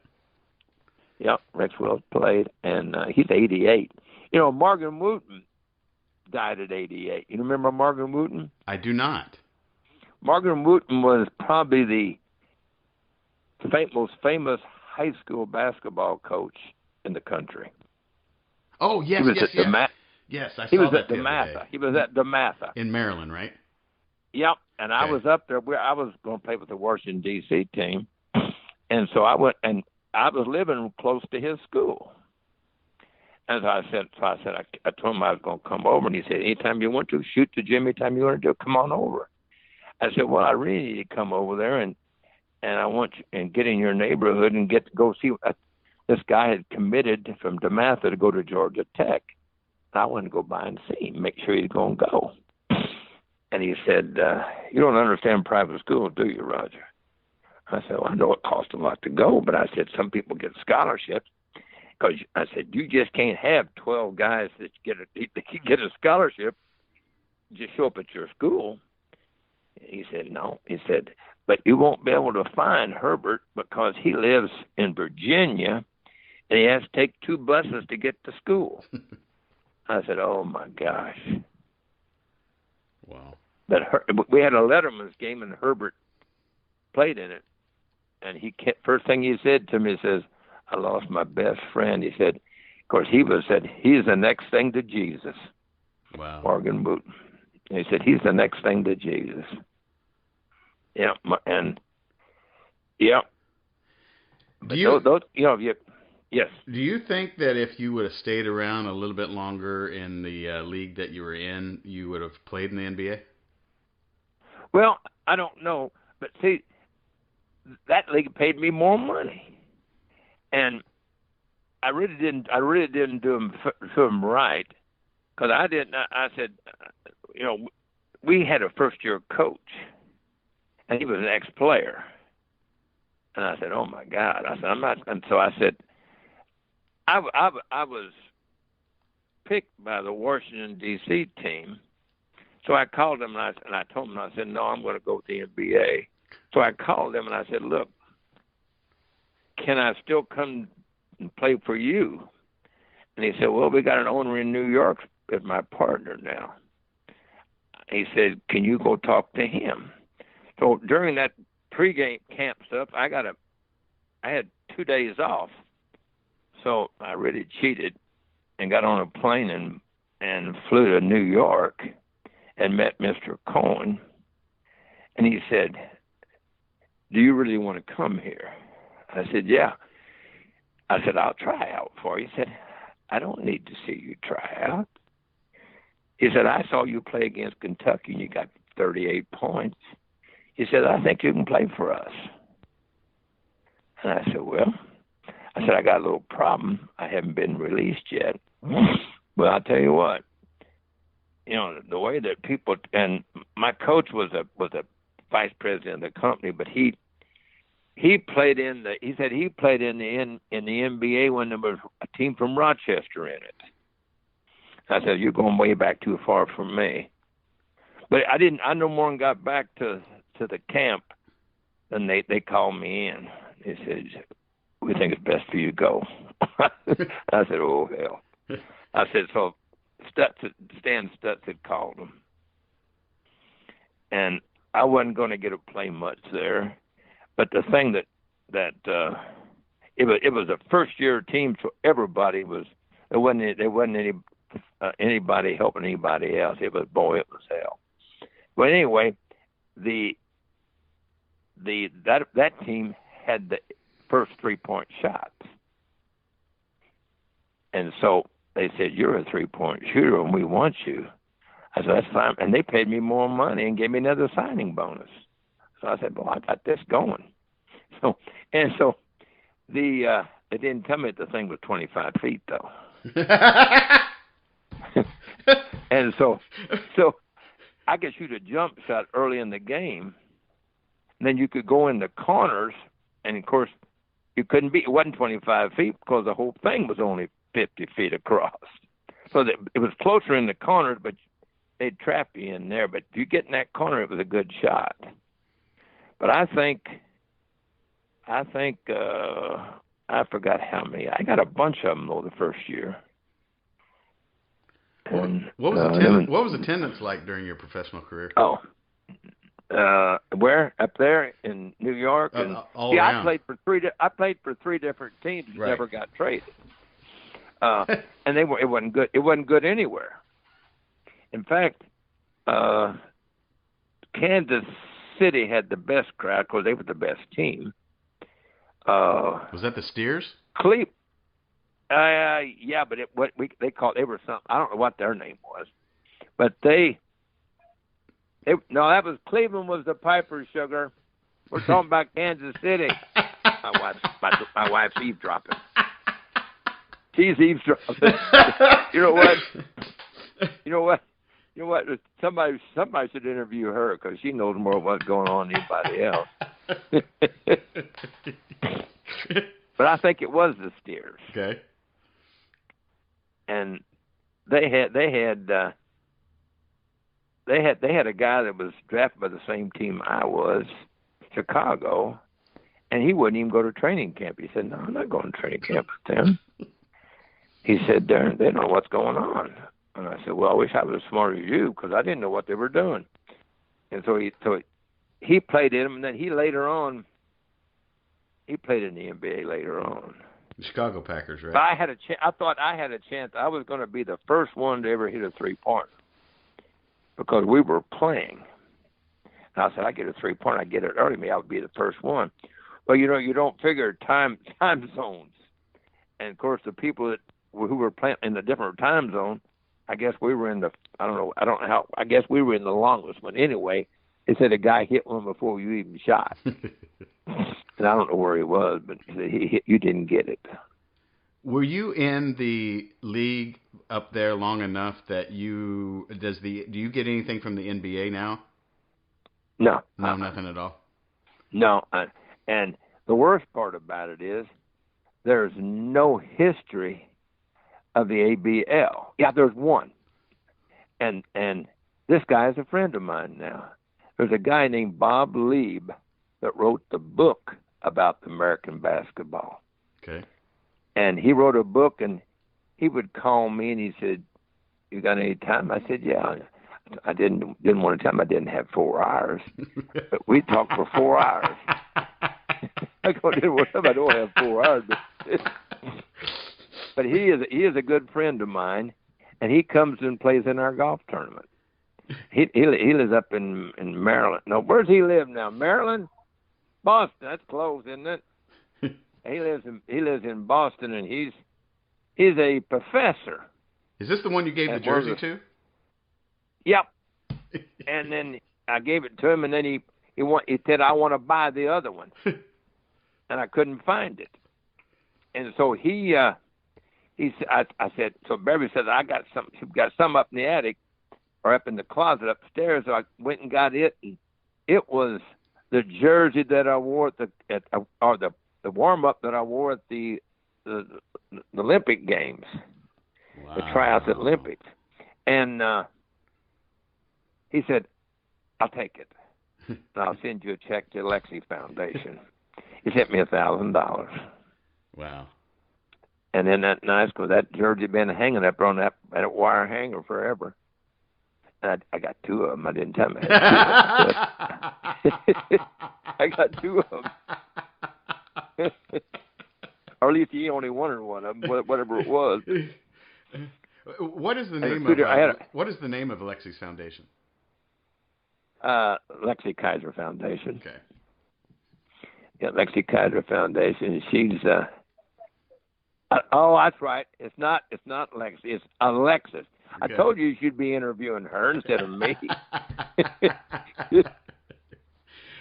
Yeah, Rex Wells played, and he's 88. You know, Morgan Wooten died at 88. You remember Morgan Wooten? I do not. Morgan Wooten was probably the most famous high school basketball coach in the country. Oh, yes, yes, I saw that. He was at the other day. He was at DeMatha. In Maryland, right? Yep, and I was up there. I was going to play with the Washington, D.C. team. And so I went, and I was living close to his school. And so I told him I was going to come over, and he said, anytime you want to, shoot the gym, anytime you want to, come on over. I said, well, I really need to come over there, and I want you and get in your neighborhood and get to go see. This guy had committed from DeMatha to go to Georgia Tech. And I wanted to go by and see him, make sure he's going to go. And he said, you don't understand private school, do you, Roger? I said, well, I know it costs a lot to go, but I said, some people get scholarships. Because I said, you just can't have 12 guys that get a scholarship, just show up at your school. He said, no. He said, but you won't be able to find Herbert because he lives in Virginia and he has to take 2 buses to get to school. I said, oh, my gosh. Wow. But we had a Letterman's game and Herbert played in it. And first thing he said to me, he says, I lost my best friend. He said, of course, he's the next thing to Jesus. Wow. Morgan Wooten. He said, he's the next thing to Jesus. Yeah, and yeah. Yes. Do you think that if you would have stayed around a little bit longer in the league that you were in, you would have played in the NBA? Well, I don't know, but see, that league paid me more money, and I really didn't do them right, because I didn't. I said, we had a first-year coach. And he was an ex-player. And I said, oh, my God. I said, I'm not. And so I said, I was picked by the Washington, D.C. team. So I called them, and I told them, I said, no, I'm going to go with the NBA. So I called them, and I said, look, can I still come and play for you? And he said, well, we got an owner in New York as my partner now. He said, can you go talk to him? So during that pregame camp stuff, I had 2 days off. So I really cheated and got on a plane and flew to New York and met Mr. Cohen. And he said, do you really want to come here? I said, yeah. I said, I'll try out for you. He said, I don't need to see you try out. He said, I saw you play against Kentucky and you got 38 points. He said, I think you can play for us. And I said, well, I got a little problem. I haven't been released yet. Well, I'll tell you what, the way that people, and my coach was a vice president of the company, but he played in the. He said he played in the NBA when there was a team from Rochester in it. I said, "You're going way back too far from me." But I didn't. I no more than got back to the camp, and they called me in. They said, "We think it's best for you to go." I said, "Oh hell!" I said, "So Stan Stutz had called him, and I wasn't going to get to play much there." But the thing that it was a first year team, so everybody was there wasn't anybody helping anybody else. It was hell. But anyway, that team had the first 3-point shots, and so they said, "You're a 3-point shooter, and we want you." I said, "That's fine," and they paid me more money and gave me another signing bonus. So I said, "Well, I got this going." So they didn't tell me that the thing was 25 feet though. And so I could shoot a jump shot early in the game. And then you could go in the corners, and of course it wasn't 25 feet because the whole thing was only 50 feet across. So it was closer in the corners, but they'd trap you in there. But if you get in that corner, it was a good shot. But I think I forgot how many. I got a bunch of them though the first year. And, what was attendance like during your professional career? Oh, where up there in New York? And all around. I played for three different teams that never got traded. And it wasn't good. It wasn't good anywhere. In fact, Kansas City had the best crowd because they were the best team. Was that the Steers? Cleveland. Yeah, but they were something. I don't know what their name was, but that was Cleveland was the Piper Sugar. We're talking about Kansas City. My wife's eavesdropping. She's eavesdropping. You know what? Somebody should interview her because she knows more of what's going on than anybody else. But I think it was the Steers. Okay. And they had a guy that was drafted by the same team I was, Chicago, and he wouldn't even go to training camp. He said, "No, I'm not going to training camp with them." He said, "They don't know what's going on." And I said, "Well, I wish I was as smart as you because I didn't know what they were doing." And so he played in them, and then he played in the NBA later on. The Chicago Packers, right? But I thought I had a chance. I was going to be the first one to ever hit a 3-pointer because we were playing. And I said, I get a 3-pointer, I get it early. I would be the first one. Well, you don't figure time zones. And of course, the people who were playing in the different time zone, I guess we were in the. I don't know how. I guess we were in the longest one. Anyway, they said a guy hit one before you even shot. And I don't know where he was, but you didn't get it. Were you in the league up there long enough that do you get anything from the NBA now? No. No, nothing at all? No. And the worst part about it is there's no history of the ABL. Yeah, there's one. And this guy is a friend of mine now. There's a guy named Bob Lieb that wrote the book about American basketball. Okay. And he wrote a book, and he would call me, and he said, "You got any time?" I said, "Yeah." I didn't want to tell him I didn't have 4 hours, but we talked for 4 hours. I go, I don't have 4 hours, but he is a good friend of mine, and he comes and plays in our golf tournament. He lives up in Maryland. No, where's he live now? Maryland, Boston. That's close, isn't it? He lives in Boston, and he's a professor. Is this the one you gave the jersey to? Yep. And then I gave it to him, and then he said, "I want to buy the other one," and I couldn't find it. And so I said, so Beverly said, "I got some up in the attic or up in the closet upstairs." So I went and got it, and it was the jersey that I wore or the warm up that I wore at the Olympic Games, the tryouts at Olympics, and he said, "I'll take it. And I'll send you a check to Lexi Foundation." He sent me $1,000. Wow. And then that nice, because that jersey had been hanging up on that wire hanger forever. And I got 2 of them. I didn't tell him. I got 2 of them. Or at least he only wanted one of them, whatever it was. What is the name what is the name of Lexi's Foundation? Lexi Kaiser Foundation. Okay. Yeah, Lexi Kaiser Foundation. She's oh, that's right. It's not Lexi. It's Alexis. Okay. I told you should be interviewing her instead of me.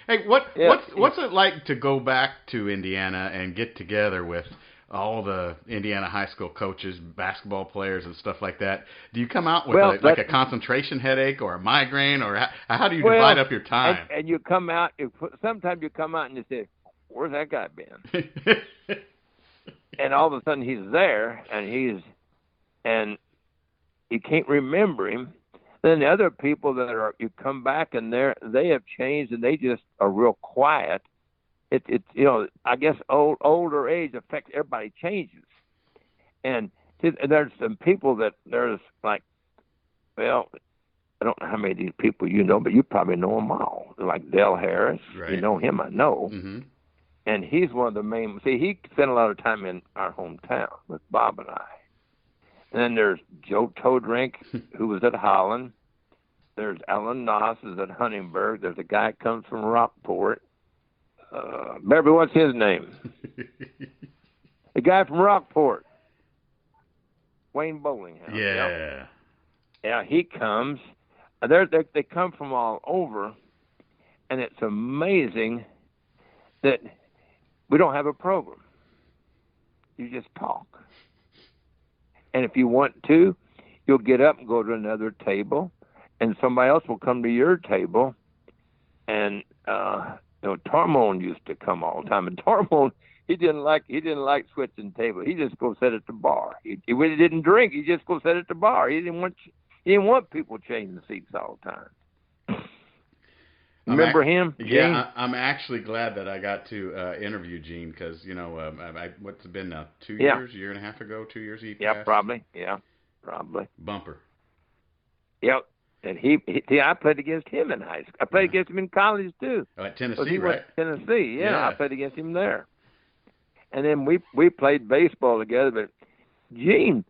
Hey, what's it like to go back to Indiana and get together with all the Indiana high school coaches, basketball players, and stuff like that? Do you come out with a concentration headache or a migraine, or how do you divide up your time? And you come out. Sometimes you come out and you say, "Where's that guy been?" And all of a sudden he's there, and you can't remember him. Then the other people you come back and they have changed, and they just are real quiet. It's I guess older age affects everybody, changes. And there's some people that there's like, well, I don't know how many of these people you know, but you probably know them all. Like Del Harris, right. You know him, I know. Mm-hmm. And he's one of the main. See, he spent a lot of time in our hometown with Bob and I. And then there's Joe Todrink, who was at Holland. There's Alan Noss, who's at Huntingburg. There's a guy that comes from Rockport. Beverly, what's his name? The guy from Rockport. Wayne Bowlinghouse. Yeah. Yeah, he comes. They come from all over. And it's amazing that we don't have a program. You just talk. And if you want to, you'll get up and go to another table, and somebody else will come to your table. And Tormone used to come all the time, and Tormone he didn't like switching tables. He just go sit at the bar. He really didn't drink. He just go sit at the bar. He didn't want people changing seats all the time. Remember him? Yeah, I'm actually glad that I got to interview Gene because, what's it been now? 2 years, year and a half ago, 2 years he passed? Yeah, probably. Yeah, probably. Bumper. Yep. And I played against him in high school. I played against him in college, too. Oh, at Tennessee, right? Tennessee, yeah. I played against him there. And then we played baseball together, but Gene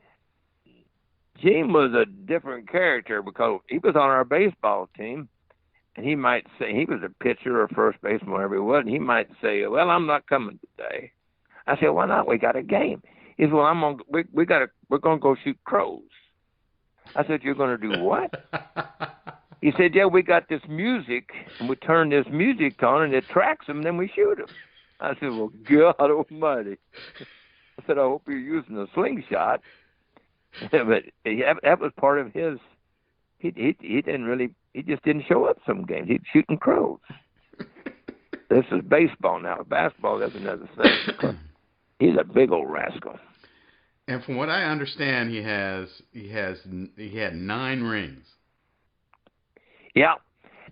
was a different character because he was on our baseball team. And he might say, he was a pitcher or first baseman, whatever he was, and he might say, "Well, I'm not coming today." I said, "Why not? We got a game." He said, "Well, we're gonna go shoot crows." I said, "You're gonna do what?" He said, "Yeah, we got this music, and we turn this music on, and it tracks them, and then we shoot them." I said, "Well, God Almighty!" I said, "I hope you're using a slingshot." But that was part of his. He didn't really. He just didn't show up some games. He'd shooting crows. This is baseball now. Basketball, that's another thing. He's a big old rascal. And from what I understand, he had 9 rings. Yeah,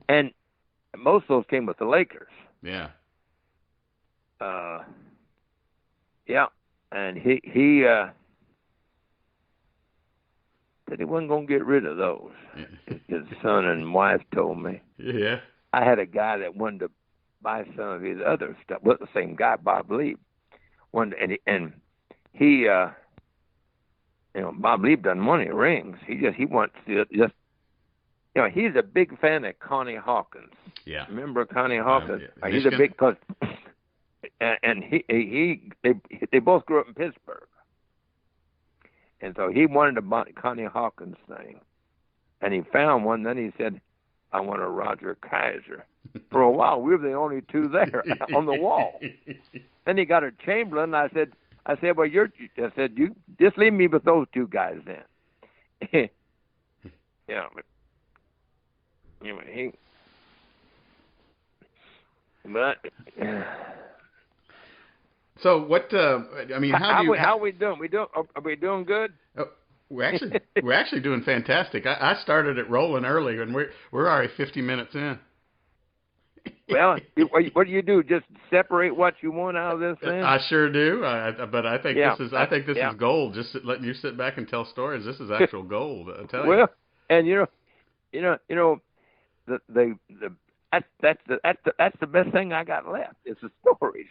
and most of those came with the Lakers. Yeah. Yeah, and he said he wasn't going to get rid of those. His son and wife told me. Yeah. I had a guy that wanted to buy some of his other stuff. Well, the same guy, Bob Lieb. He Bob Lieb doesn't want any rings. He wants to just, he's a big fan of Connie Hawkins. Yeah. Remember Connie Hawkins? He's a big, and they both grew up in Pittsburgh. And so he wanted to buy Connie Hawkins thing. And he found one. Then he said, "I want a Roger Kaiser." For a while, we were the only two there on the wall. Then he got a Chamberlain. I said, "Well, you just leave me with those two guys then." Yeah. But, But so what? I mean, how we doing? Are we doing good? We're actually doing fantastic. I started it rolling early, and we're already 50 minutes in. Well, what do you do? Just separate what you want out of this thing? I sure do. But I think this is gold. Just letting you sit back and tell stories. This is actual gold. I tell you. Well, and that's the best thing I got left. It's the stories.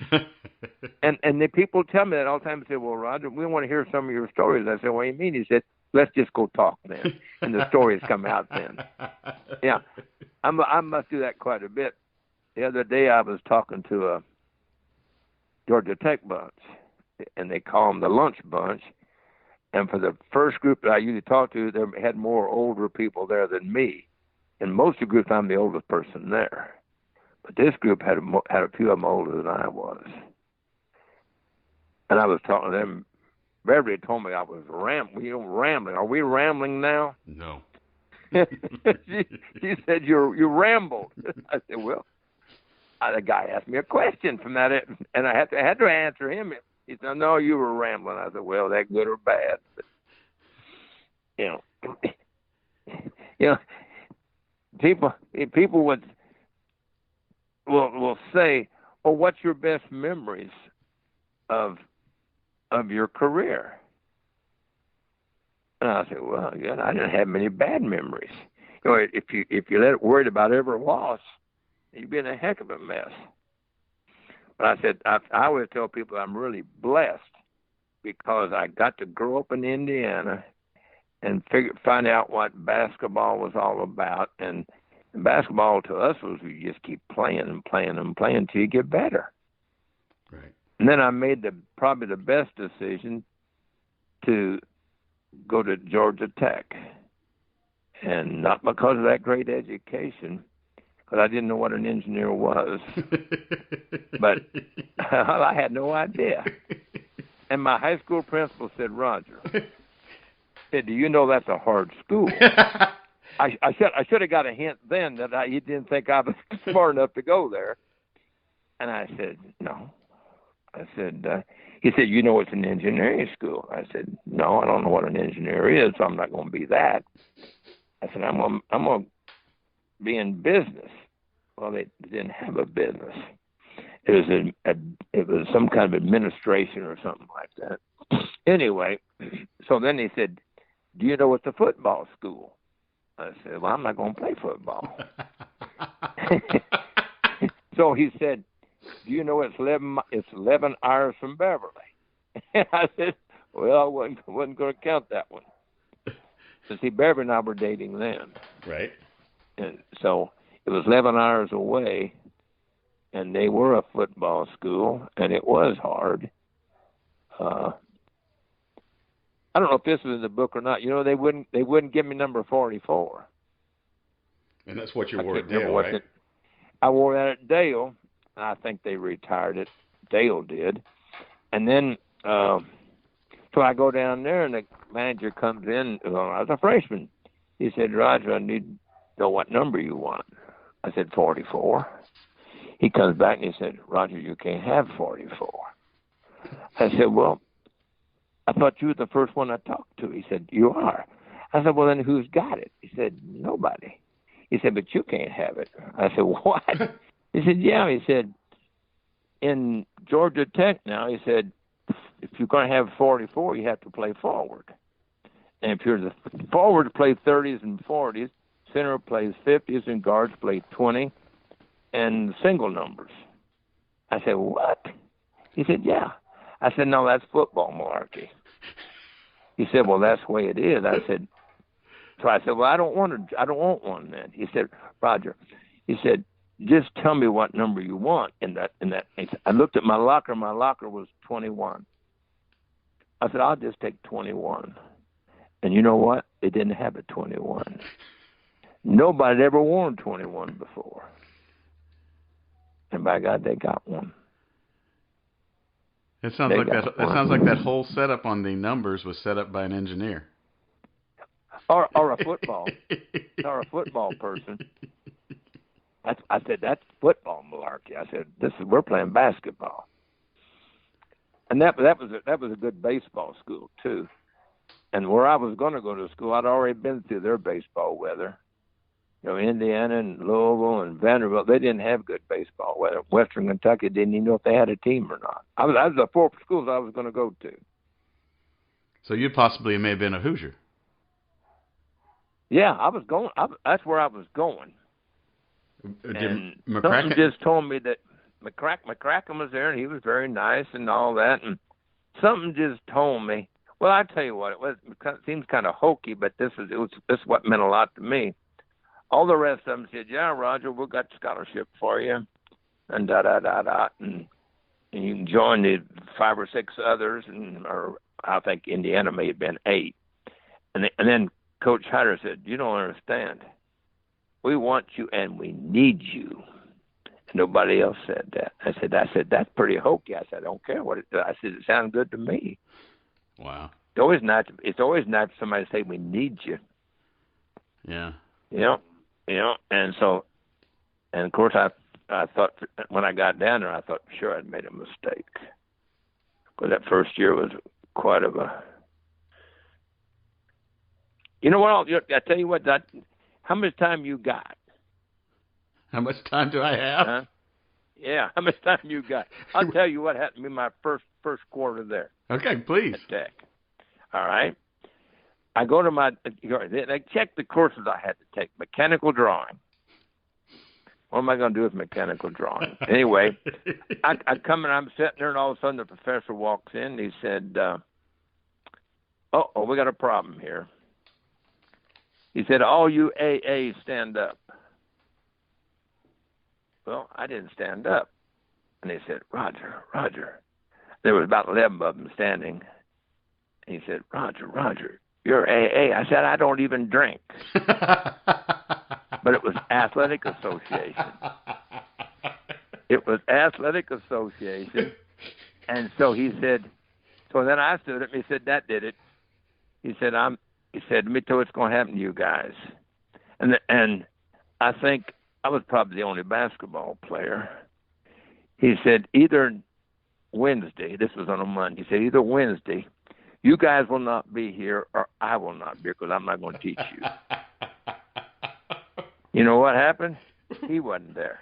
and the people tell me that all the time. They say, "Well, Roger, we want to hear some of your stories." I said, "What do you mean?" He said, "Let's just go talk then," and the stories come out then. Yeah, I must do that quite a bit. The other day I was talking to a Georgia Tech bunch, and they call them the lunch bunch. And for the first group that I usually talk to, they had more older people there than me. And most of the groups, I'm the oldest person there. But this group had a few of them older than I was. And I was talking to them. Beverly told me I was rambling. Are we rambling now? No. she said, you rambled. I said, well, the guy asked me a question from that, and I had to answer him. He said, no, you were rambling. I said, well, that good or bad? But, people will say, well, what's your best memories of your career? And I said, well, I didn't have many bad memories. If you let it worried about every loss, you'd be in a heck of a mess. But I said, I always tell people I'm really blessed because I got to grow up in Indiana and find out what basketball was all about. And basketball to us was you just keep playing and playing and playing until you get better. Right. And then I made probably the best decision to go to Georgia Tech. And not because of that great education, because I didn't know what an engineer was. But I had no idea. And my high school principal said, Roger, do you know that's a hard school? I should have got a hint then that he didn't think I was smart enough to go there. And I said, no. I said, he said, you know it's an engineering school. I said, no, I don't know what an engineer is, so I'm not going to be that. I said, I'm going to be in business. Well, they didn't have a business. It was some kind of administration or something like that. Anyway, so then he said, do you know it's a football school? I said, well, I'm not going to play football. So he said, do you know it's 11 hours from Beverly? And I said, well, I wasn't going to count that one. So see, Beverly and I were dating then. Right. And so it was 11 hours away, and they were a football school, and it was hard. I don't know if this was in the book or not. You know, they wouldn't give me number 44. And that's what you wore at Dale, right? I wore that at Dale, and I think they retired it. Dale did. And then, so I go down there, and the manager comes in. I was a freshman. He said, Roger, I need to know what number you want. I said, 44. He comes back, and he said, Roger, you can't have 44. I said, well, I thought you were the first one I talked to. He said, you are. I said, well, then who's got it? He said, nobody. He said, but you can't have it. I said, what? He said, yeah. He said, in Georgia Tech now, he said, if you're going to have 44, you have to play forward. And if you're the forward, play 30s and 40s, center plays 50s, and guards play 20 and single numbers. I said, what? He said, yeah. I said, no, that's football malarkey. He said, well, that's the way it is. I said, well, I don't want one then. He said, Roger, he said, just tell me what number you want in that. I looked at my locker. My locker was 21. I said, I'll just take 21. And you know what? They didn't have a 21. Nobody had ever worn 21 before. And by God, they got one. It sounds like that whole setup on the numbers was set up by an engineer. Or a football. Or a football person. I said, that's football malarkey. I said, we're playing basketball. And that was a good baseball school too. And where I was going to go to school, I'd already been through their baseball weather. You know, Indiana and Louisville and Vanderbilt, they didn't have good baseball weather. Western Kentucky didn't even know if they had a team or not. That was the 4 schools I was going to go to. So you possibly may have been a Hoosier. Yeah, I was going. That's where I was going. And something just told me that McCracken was there, and he was very nice and all that. And something just told me. Well, I tell you what, it seems kind of hokey, but this is what meant a lot to me. All the rest of them said, "Yeah, Roger, we've got scholarship for you," and and you can join the 5 or 6 others, or I think Indiana may have been 8, and then Coach Hyder said, "You don't understand. We want you and we need you." Nobody else said that. I said that's pretty hokey. I said, I don't care what it does. I said, it sounds good to me. Wow. It's always nice for somebody to say we need you. Yeah. And so, and of course I thought when I got down there, I thought sure I'd made a mistake, because that first year was quite of a. You know what? I tell you what. How much time you got? How much time do I have? Huh? Yeah, how much time you got? I'll tell you what happened to me my first quarter there. Okay, please. At Tech. All right. I go to they checked the courses I had to take. Mechanical drawing. What am I going to do with mechanical drawing? Anyway, I come and I'm sitting there, and all of a sudden the professor walks in. And he said, we got a problem here. He said, all you AA stand up. Well, I didn't stand up. And he said, Roger. There was about 11 of them standing. And he said, Roger, you're AA. I said, I don't even drink. But it was Athletic Association. It was Athletic Association. And so he said, so then I stood up and he said, that did it. He said, let me tell you what's going to happen to you guys. And I think I was probably the only basketball player. He said, either Wednesday, this was on a Monday, he said, either Wednesday, you guys will not be here or I will not be here, because I'm not going to teach you. You know what happened? He wasn't there.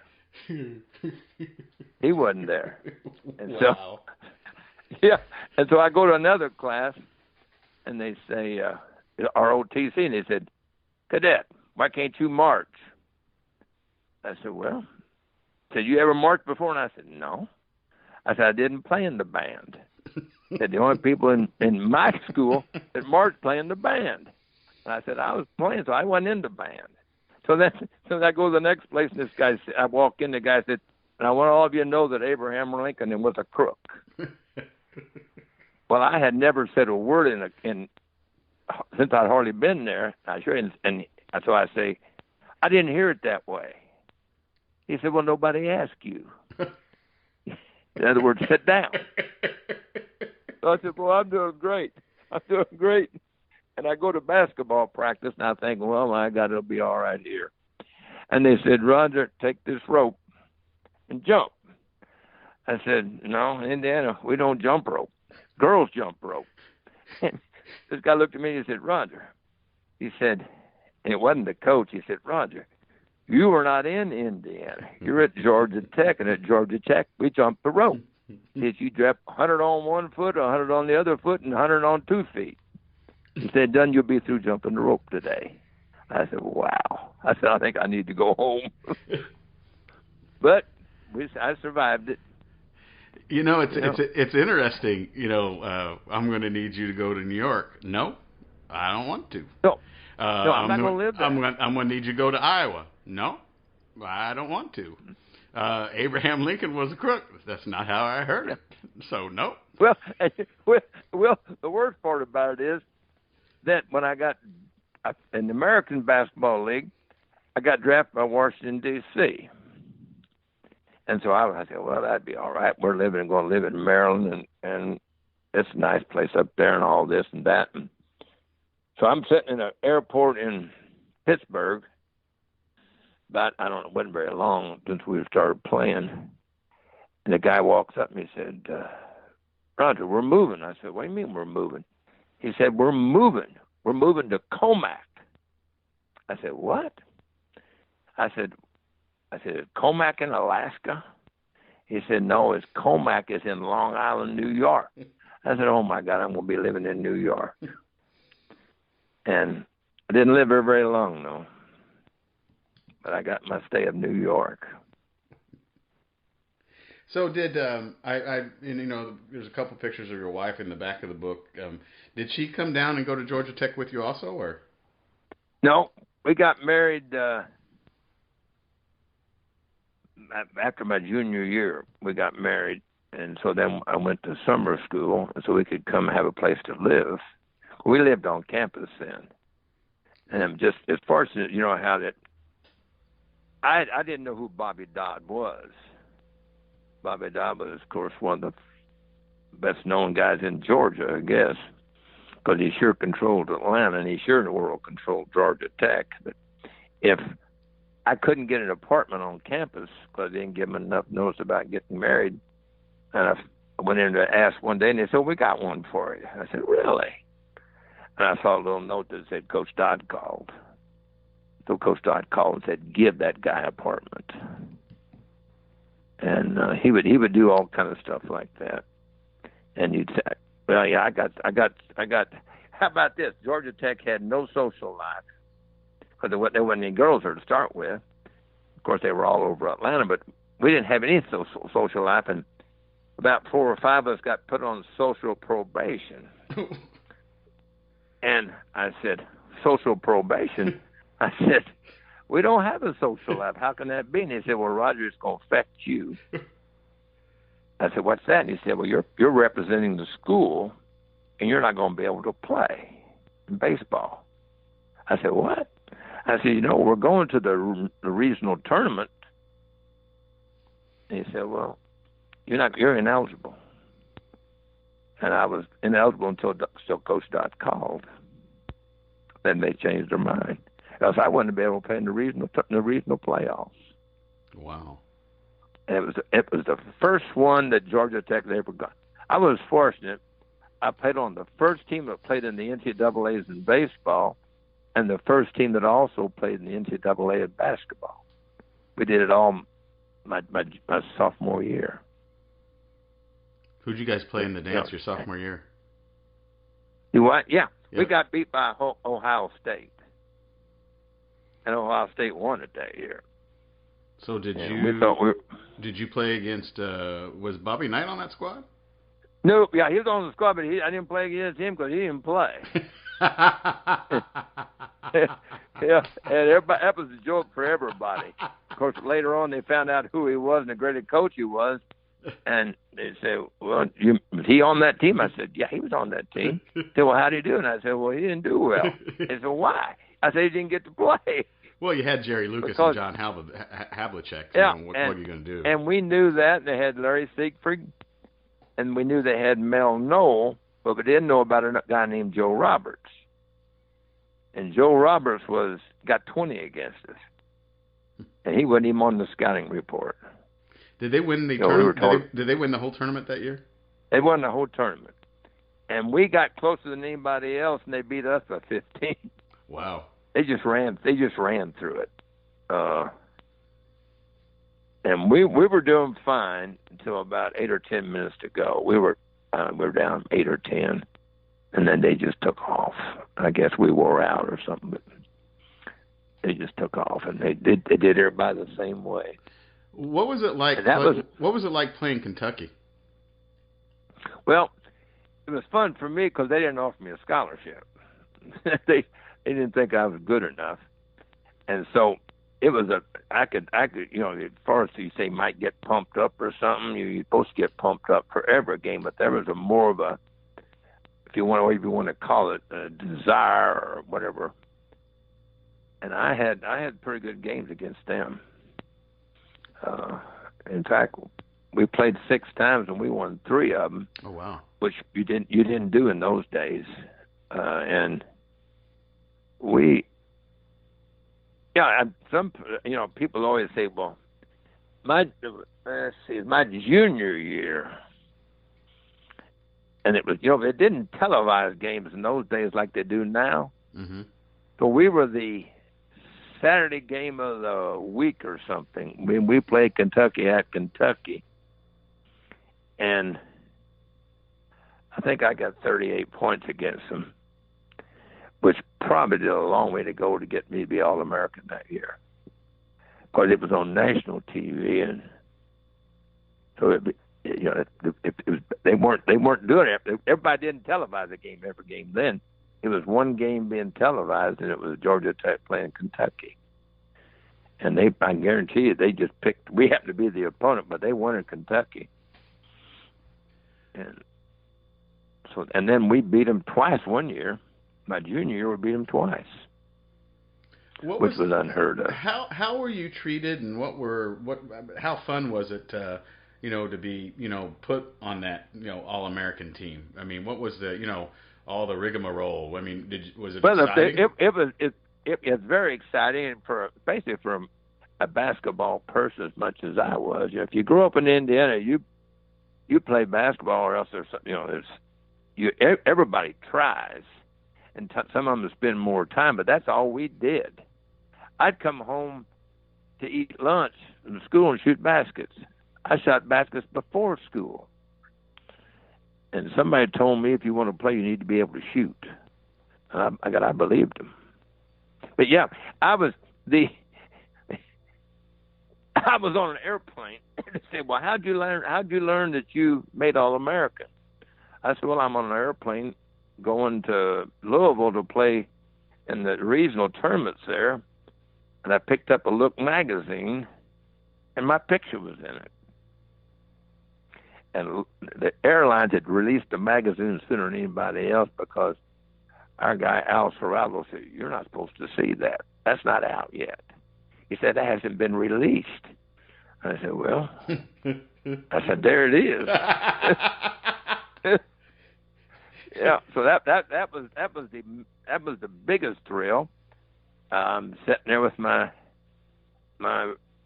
He wasn't there. And wow. And so I go to another class, and they say, ROTC, and they said, Cadet, why can't you march? I said, well, you ever marched before? And I said, no. I said, I didn't play in the band. Said the only people in my school that marched playing the band. And I said, I was playing, so I wasn't in the band. So I go to the next place, and this guy, I walk in, the guy said, and I want all of you to know that Abraham Lincoln was a crook. Well, I had never said a word in since I'd hardly been there. I sure, and so I say, I didn't hear it that way. He said, well, nobody asked you. In other words, sit down. So I said, well, I'm doing great. And I go to basketball practice, and I think, well, my God, it'll be all right here. And they said, Roger, take this rope and jump. I said, no, in Indiana, we don't jump rope. Girls jump rope. And this guy looked at me and he said, Roger. He said, and it wasn't the coach. He said, Roger, you were not in Indiana. You're at Georgia Tech, and at Georgia Tech, we jump the rope. He said, you drop 100 on one foot, 100 on the other foot, and 100 on 2 feet. He said, done, you'll be through jumping the rope today. I said, wow. I said, I think I need to go home. But I survived it. You know, it's interesting. You know, I'm going to need you to go to New York. No, I don't want to. No, I'm not going to live there. I'm going to need you to go to Iowa. No, I don't want to. Abraham Lincoln was a crook. That's not how I heard it. So, no. Well, the worst part about it is that when I got in the American Basketball League, I got drafted by Washington, D.C., and so I said, well, that'd be all right. We're going to live in Maryland, and it's a nice place up there and all this and that. And so I'm sitting in an airport in Pittsburgh, I don't know, it wasn't very long since we started playing. And the guy walks up and he said, Roger, we're moving. I said, what do you mean we're moving? He said, we're moving. We're moving to Comac. I said, what? I said, Comac in Alaska? He said, no, it's Comac is in Long Island, New York. I said, oh, my God, I'm going to be living in New York. And I didn't live there very long, though. But I got my stay of New York. So did there's a couple pictures of your wife in the back of the book. Did she come down and go to Georgia Tech with you also, or? No, we got married after my junior year. We got married, and so then I went to summer school so we could come have a place to live. We lived on campus then, and I'm just as fortunate, how that. I didn't know who Bobby Dodd was. Bobby Dodd was, of course, one of the best-known guys in Georgia, I guess, because he sure controlled Atlanta, and he sure in the world controlled Georgia Tech. But if I couldn't get an apartment on campus because they didn't give them enough notice about getting married, and I went in to ask one day, and they said, we got one for you. I said, really? And I saw a little note that said, Coach Dodd called. So Coach Dodd called and said, give that guy an apartment. And he would do all kind of stuff like that. And you'd say, well, yeah, I got. How about this? Georgia Tech had no social life because there wasn't any girls there to start with. Of course, they were all over Atlanta, but we didn't have any social life. And about 4 or 5 of us got put on social probation. And I said, social probation? I said, we don't have a social life. How can that be? And he said, well, Roger, it's going to affect you. I said, what's that? And he said, well, you're representing the school, and you're not going to be able to play in baseball. I said, what? I said, we're going to the regional tournament. And he said, well, you're ineligible. And I was ineligible until Coach Dodd called. Then they changed their mind. Else I wouldn't be able to play in the regional playoffs. Wow! And it was the first one that Georgia Tech ever got. I was fortunate. I played on the first team that played in the NCAA's in baseball, and the first team that also played in the NCAA in basketball. We did it all my sophomore year. Who'd you guys play in the dance your sophomore year? You what? Yeah. We got beat by Ohio State. And Ohio State won it that year. So did you play against, was Bobby Knight on that squad? No, yeah, he was on the squad, but I didn't play against him because he didn't play. Yeah, and that was a joke for everybody. Of course, later on they found out who he was and the great coach he was. And they said, well, was he on that team? I said, yeah, he was on that team. They said, well, how'd he do? And I said, well, he didn't do well. They said, why? I said, he didn't get to play. Well, you had Jerry Lucas and John Havlicek. Yeah, what are you going to do? And we knew that. And they had Larry Siegfried. And we knew they had Mel Knoll. But we didn't know about a guy named Joe Roberts. And Joe Roberts got 20 against us. And he wasn't even on the scouting report. Did they win the tournament? Did they win the whole tournament that year? They won the whole tournament. And we got closer than anybody else, and they beat us by 15. Wow. They just ran through it. And we were doing fine until about 8 or 10 minutes to go. We were down 8 or 10, and then they just took off. I guess we wore out or something, but they just took off, and they did everybody the same way. What was it like? What was it like playing Kentucky? Well, it was fun for me because they didn't offer me a scholarship. They didn't think I was good enough, and so it was I could as far as you say might get pumped up or something. You're supposed to get pumped up for every game, but there was more of a, if you want to call it, a desire or whatever. And I had pretty good games against them. In fact, we played 6 times and we won 3 of them. Oh wow! Which you didn't do in those days, and we Yeah, and people always say, well, my junior year, and it was, they didn't televise games in those days like they do now. Mm-hmm. So we were the Saturday game of the week or something. We played Kentucky at Kentucky, and I think I got 38 points against them, which probably did a long way to go to get me to be All-American that year, because it was on national TV, and so they weren't doing it. Everybody didn't televise every game then. It was one game being televised, and it was Georgia Tech playing Kentucky. And I guarantee you, they just picked. We happened to be the opponent, but they won in Kentucky. And then we beat them twice one year. My junior year, we beat them twice, which was unheard of. How were you treated, and how fun was it, to be put on that All-American team? I mean, what was the all the rigmarole? I mean, was it exciting? It's very exciting, especially from a basketball person as much as I was. If you grew up in Indiana, you play basketball, or else everybody tries, and some of them spend more time, but that's all we did. I'd come home to eat lunch in school and shoot baskets. I shot baskets before school. And somebody told me, if you want to play, you need to be able to shoot. I believed him. But yeah, I was on an airplane. They said, "Well, how'd you learn that you made All-American?" I said, "Well, I'm on an airplane going to Louisville to play in the regional tournaments there, and I picked up a Look magazine, and my picture was in it. And the airlines had released the magazine sooner than anybody else, because our guy Al Serralo said, 'You're not supposed to see that. That's not out yet.' He said, 'That hasn't been released.' I said, 'Well,' I said, 'there it is.'" Yeah, so that was the biggest thrill. Sitting there with my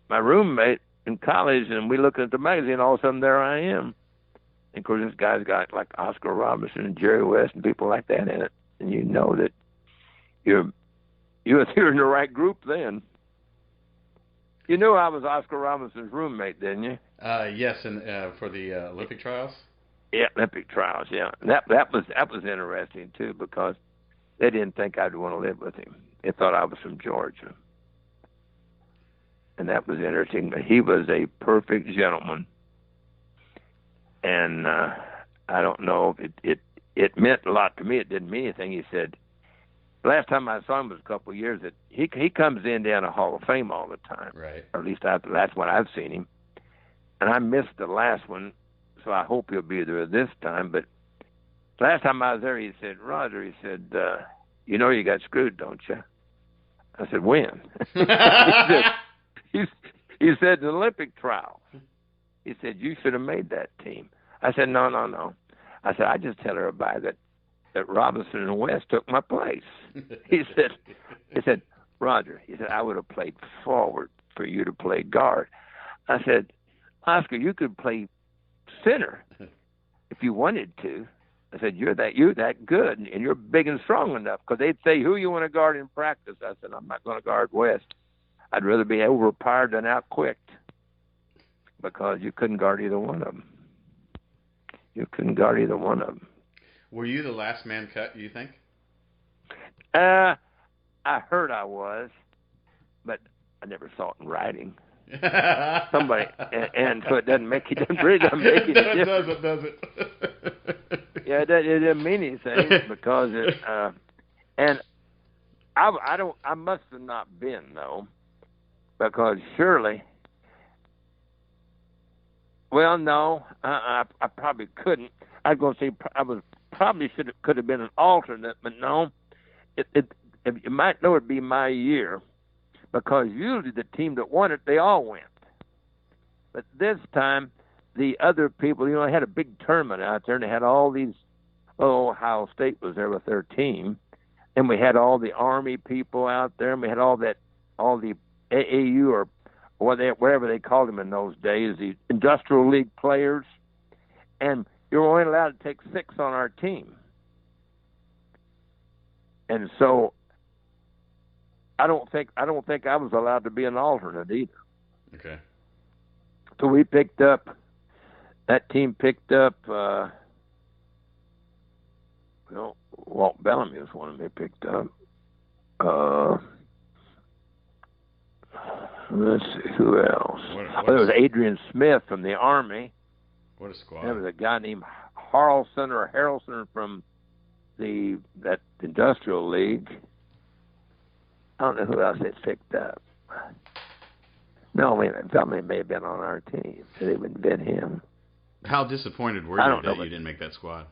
roommate in college, and we look at the magazine. All of a sudden, there I am. And of course, this guy's got like Oscar Robertson and Jerry West and people like that in it, and you know that you're in the right group then. You knew I was Oscar Robinson's roommate, didn't you? Yes, and for the Olympic trials. Yeah, Olympic trials. Yeah, that was interesting too, because they didn't think I'd want to live with him. They thought I was from Georgia, and that was interesting. But he was a perfect gentleman, and I don't know if it meant a lot to me. It didn't mean anything. He said, last time I saw him was a couple of years. That he comes in down the Hall of Fame all the time, right? Or at least that's when I've seen him, and I missed the last one. So I hope he'll be there this time. But last time I was there, he said, "Roger," he said, "you know you got screwed, don't you?" I said, "When?" he said, "The Olympic trial." He said, "You should have made that team." I said, No. I said, "I just tell everybody that Robinson and West took my place." He said, "Roger," he said, "I would have played forward for you to play guard." I said, "Oscar, you could play center if you wanted to." I said, you're that good, and you're big and strong enough, because they'd say, "Who you want to guard in practice?" I said, "I'm not going to guard West. I'd rather be overpowered than out-quicked," because you couldn't guard either one of them. Were you the last man cut, do you think? I heard I was, but I never saw it in writing. Somebody, and so it doesn't make it. Really doesn't make it. It doesn't. Yeah, it doesn't mean anything, because it. And I must have not been, though, because surely. Well, no, I probably couldn't. I was going to say I was probably could have been an alternate, but no. You might know it'd be my year, because usually the team that won it, they all went. But this time, the other people, they had a big tournament out there, and they had all these, Ohio State was there with their team, and we had all the Army people out there, and we had all that all the AAU or whatever they called them in those days, the industrial league players, and you were only allowed to take 6 on our team. And so I don't think I was allowed to be an alternate either. Okay. So we picked up, that team picked up, Walt Bellamy was one of them they picked up. Let's see, who else? There was Adrian Smith from the Army. What a squad. There was a guy named Harrelson from that industrial league. I don't know who else they picked up. No, wait a minute. Bellamy may have been on our team. It wouldn't have been him. How disappointed were you that you didn't make that squad?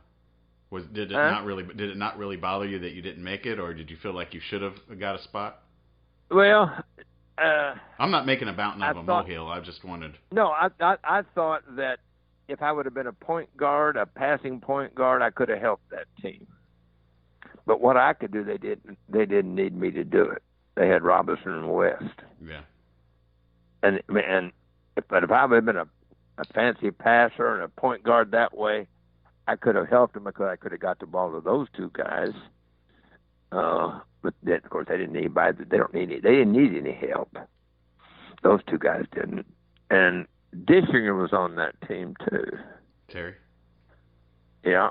Did it not really bother you that you didn't make it, or did you feel like you should have got a spot? Well, I'm not making a mountain out of a molehill. I just wanted. No, I thought that if I would have been a point guard, a passing point guard, I could have helped that team. But what I could do, they didn't need me to do it. They had Robinson and West. Yeah. But if I would have been a fancy passer and a point guard that way, I could have helped them because I could have got the ball to those two guys. But then, of course, they didn't need anybody. They didn't need any help. Those two guys didn't. And Dishinger was on that team too. Terry. Yeah.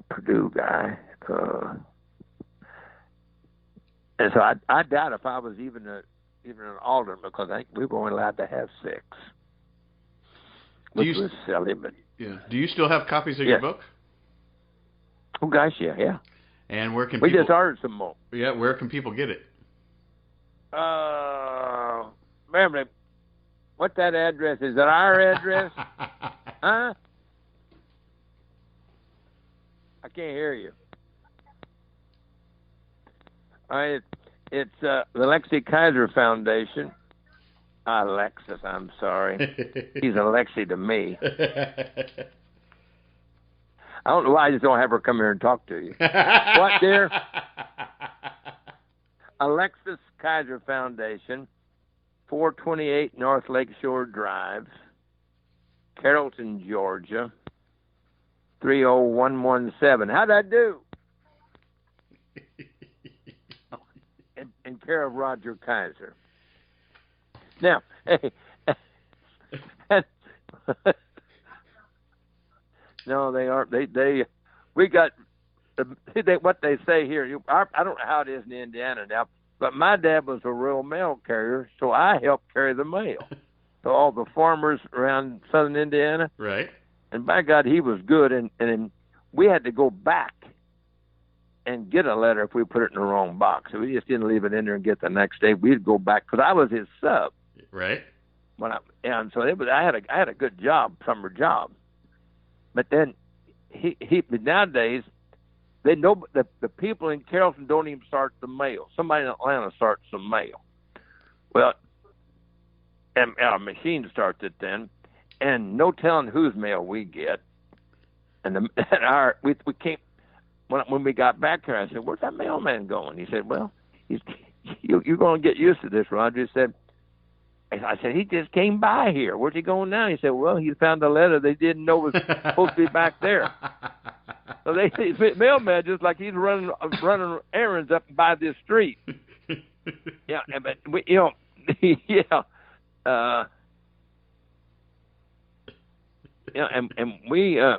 Purdue guy. And so I doubt if I was even an alternate, because I think we were only allowed to have 6. Which was silly, but yeah. Do you still have copies of your book? Oh gosh, yeah. And where can we just ordered some more? Yeah, where can people get it? Remember what that address is? Is that our address? Huh? I can't hear you. It's the Roger Kaiser Foundation. Alexis, I'm sorry. He's Alexi to me. I don't know why I just don't have her come here and talk to you. What, dear? Alexis Kaiser Foundation, 428 North Lakeshore Drive, Carrollton, Georgia, 30117. How'd I do? In care of Roger Kaiser. Now, hey, no, they aren't. We got what they say here. I don't know how it is in Indiana now, but my dad was a rural mail carrier, so I helped carry the mail to all the farmers around southern Indiana. Right. And by God, he was good, and we had to go back and get a letter if we put it in the wrong box. So we just didn't leave it in there and get the next day. We'd go back because I was his sub. Right. And so I had a good job, summer job. But then he nowadays they know the people in Carrollton don't even start the mail. Somebody in Atlanta starts the mail. Well, and our machine starts it then, and no telling whose mail we get. And we came. When we got back here, I said, "Where's that mailman going?" He said, "Well, you're going to get used to this, Roger." He said, I said, "He just came by here. Where's he going now?" He said, "Well, he found a letter they didn't know was supposed to be back there." So the mailman just like he's running errands up and by this street. Yeah, but we, yeah, and we're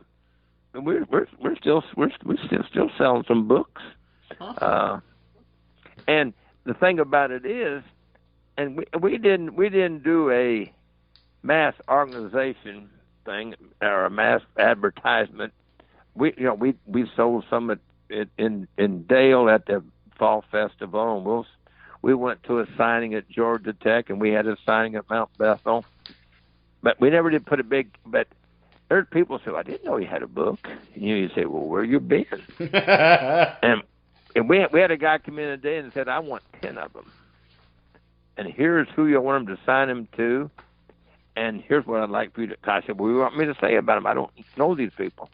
still selling some books. Awesome. And the thing about it is, and we didn't do a mass organization thing or a mass advertisement. We sold some in Dale at the Fall Festival, and we went to a signing at Georgia Tech, and we had a signing at Mount Bethel. But we never did put a big. But there's people who say, "I didn't know you had a book." And you say, "Well, where you been?" and we had a guy come in today and said, "I want 10 of them. And here's who you want them to sign them to. And here's what I'd like for you to." I said, "Well, what do you want me to say about them? I don't know these people."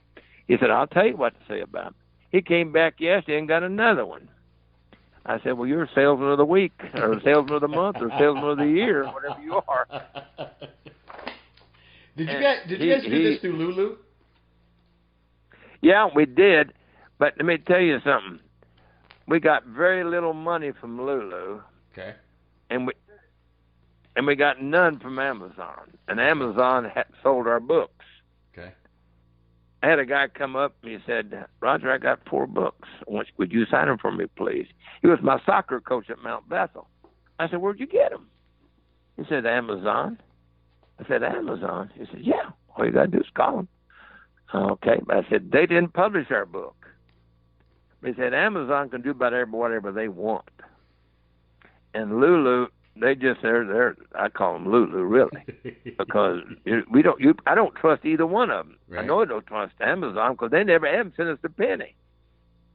He said, "I'll tell you what to say about them." He came back yesterday and got another one. I said, well, you're salesman of the week, or salesman of the month, or salesman of the year, whatever you are. Did you guys do this through Lulu? Yeah, we did. But let me tell you something. We got very little money from Lulu. Okay. And we got none from Amazon. And Amazon sold our books. Okay. I had a guy come up and he said, Roger, I got 4 books. Would you sign them for me, please? He was my soccer coach at Mount Bethel. I said, where'd you get them? He said, Amazon. I said, Amazon? He said, yeah. All you got to do is call them. Okay. But I said, they didn't publish our book. He said, Amazon can do about whatever they want. And Lulu, they're I call them Lulu, really, because I don't trust either one of them. Right. I know I don't trust Amazon because they never have sent us a penny.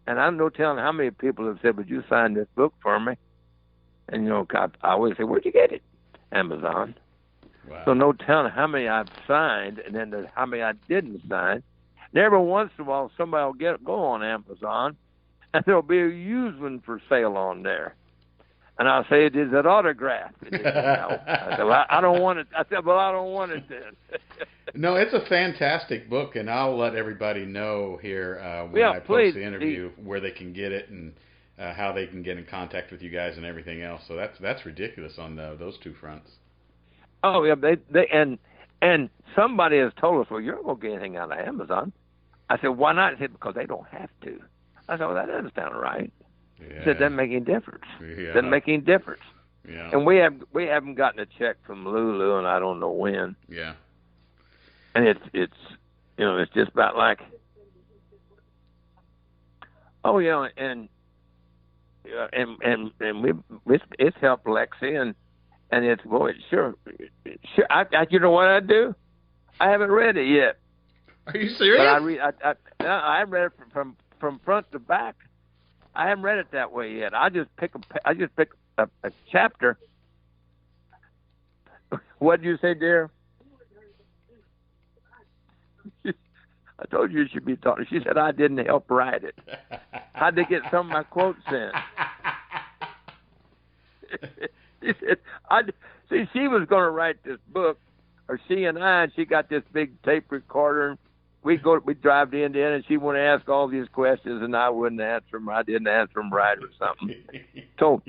And I'm no telling how many people have said, would you sign this book for me? And, I always say, where'd you get it? Amazon. Wow. So no telling how many I've signed and then how many I didn't sign. And every once in a while, somebody will go on Amazon, and there'll be a used one for sale on there. And I'll say, is it autographed? No. I said, well, I don't want it. I said, well, I don't want it then. No, it's a fantastic book, and I'll let everybody know here when I post the interview where they can get it and how they can get in contact with you guys and everything else. So that's ridiculous on those 2 fronts. Oh yeah, and somebody has told us, well, you're not going to get anything out of Amazon. I said, why not? He said, because they don't have to. I said, well, that doesn't sound right. Yeah. He said, doesn't make any difference. Yeah. Doesn't make any difference. Yeah. And we haven't gotten a check from Lulu, and I don't know when. Yeah. And it's just about like, oh yeah, and it's helped Lexi and it's sure. You know what I do? I haven't read it yet. Are you serious? But I read it from front to back. I haven't read it that way yet. I just pick a chapter. What did you say, dear? I told you should be talking. She said I didn't help write it. I had to get some of my quotes in. She said, she was going to write this book, or she got this big tape recorder. We drive to Indiana, and she wanted to ask all these questions, and I wouldn't answer them. I didn't answer them right or something. So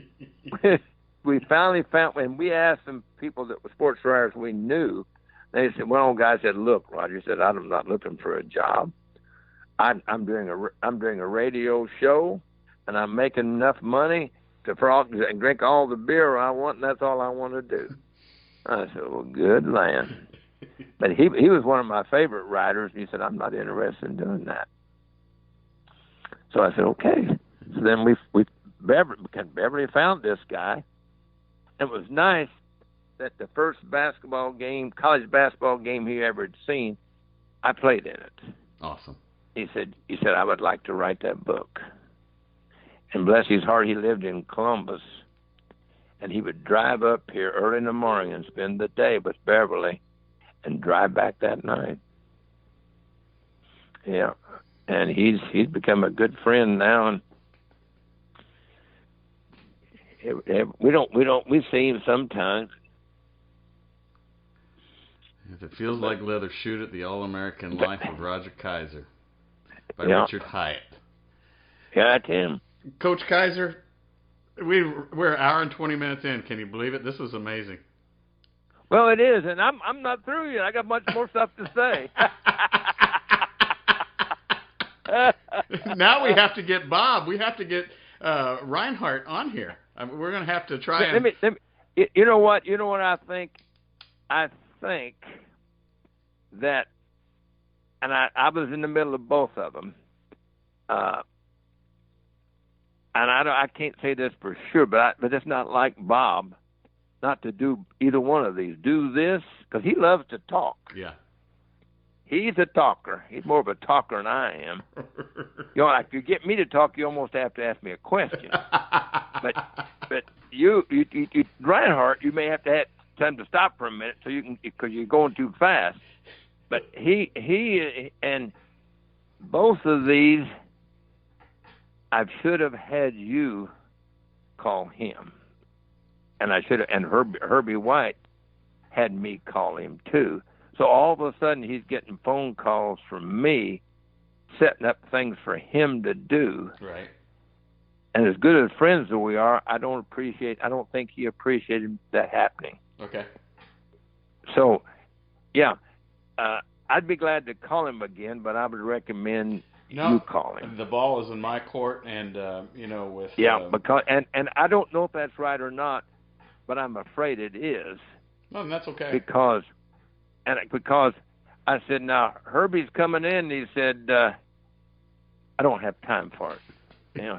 we finally found, when we asked some people that were sports writers we knew, they said, one old guy said, look, Roger said, I'm not looking for a job. I'm doing a radio show, and I'm making enough money to drink all the beer I want, and that's all I want to do. I said, well, good land. But he was one of my favorite writers. He said, I'm not interested in doing that. So I said, okay. So then Beverly found this guy. It was nice that the first college basketball game he ever had seen, I played in it. Awesome. He said, I would like to write that book. And bless his heart, he lived in Columbus. And he would drive up here early in the morning and spend the day with Beverly and drive back that night. Yeah. And he's become a good friend now, and we see him sometimes. If it feels like leather, shoot it. The All-American Life of Roger Kaiser by Richard Hyatt. Yeah, that's him. Coach Kaiser, we're an hour and 20 minutes in. Can you believe it? This was amazing. Well, it is, and I'm not through yet. I got much more stuff to say. Now we have to get Bob. We have to get Reinhart on here. We're going to have to try. Let me. You know what? You know what I think? I think that, and I was in the middle of both of them. And I can't say this for sure, but it's not like Bob not to do either one of these. Do this, because he loves to talk. Yeah. He's a talker. He's more of a talker than I am. Like you get me to talk, you almost have to ask me a question. But you Reinhart, you may have to have time to stop for a minute so you can, because you're going too fast. But he and both of these, I should have had you call him, and I should have. And Herbie White had me call him too. So all of a sudden, he's getting phone calls from me, setting up things for him to do. Right. And as good as friends as we are, I don't think he appreciated that happening. Okay. So, yeah, I'd be glad to call him again, but I would recommend you call him. The ball is in my court, and with because and I don't know if that's right or not, but I'm afraid it is. No, that's okay. Because I said, now Herbie's coming in. He said, I don't have time for it.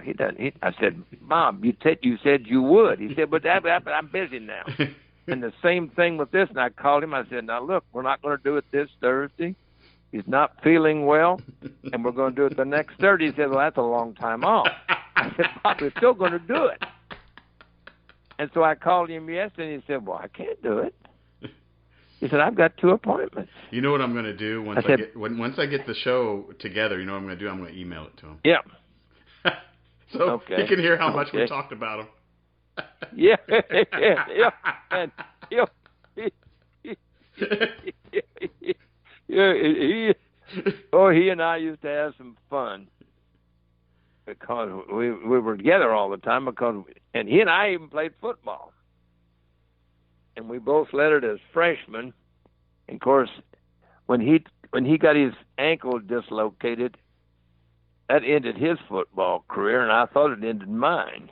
He doesn't. I said, Bob, you said you would. He said, but I'm busy now. And the same thing with this. And I called him. I said, now look, we're not going to do it this Thursday. He's not feeling well, and we're going to do it the next Thursday. He said, well, that's a long time off. I said, Bob, we're still going to do it. And so I called him yesterday, and he said, well, I can't do it. He said, I've got 2 appointments. You know what I'm going to do once I get the show together? You know what I'm going to do? I'm going to email it to him. Yeah. So he can hear how much we talked about him. Yeah. And he and I used to have some fun because we were together all the time and he and I even played football. And we both lettered as freshmen. And of course, when he got his ankle dislocated, that ended his football career, and I thought it ended mine.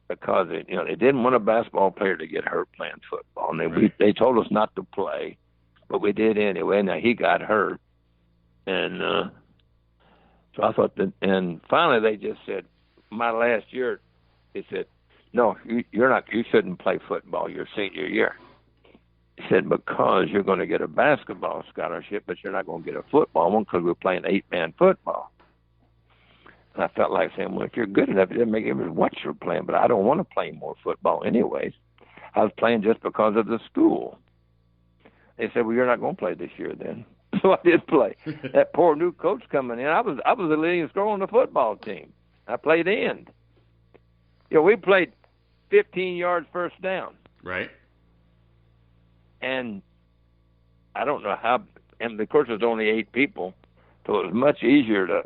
Because they didn't want a basketball player to get hurt playing football. And they told us not to play, but we did anyway. Now he got hurt. And so I thought and finally they just said, my last year, they said, no, you shouldn't play football your senior year. He said, because you're going to get a basketball scholarship, but you're not going to get a football one because we're playing 8-man football. And I felt like saying, well, if you're good enough, it doesn't make any difference what you're playing, but I don't want to play more football anyways. I was playing just because of the school. They said, well, you're not going to play this year then. So I did play. That poor new coach coming in, I was the leading scorer on the football team. I played end. We played 15 yards first down. Right. And I don't know how, and of course there's only 8 people, so it was much easier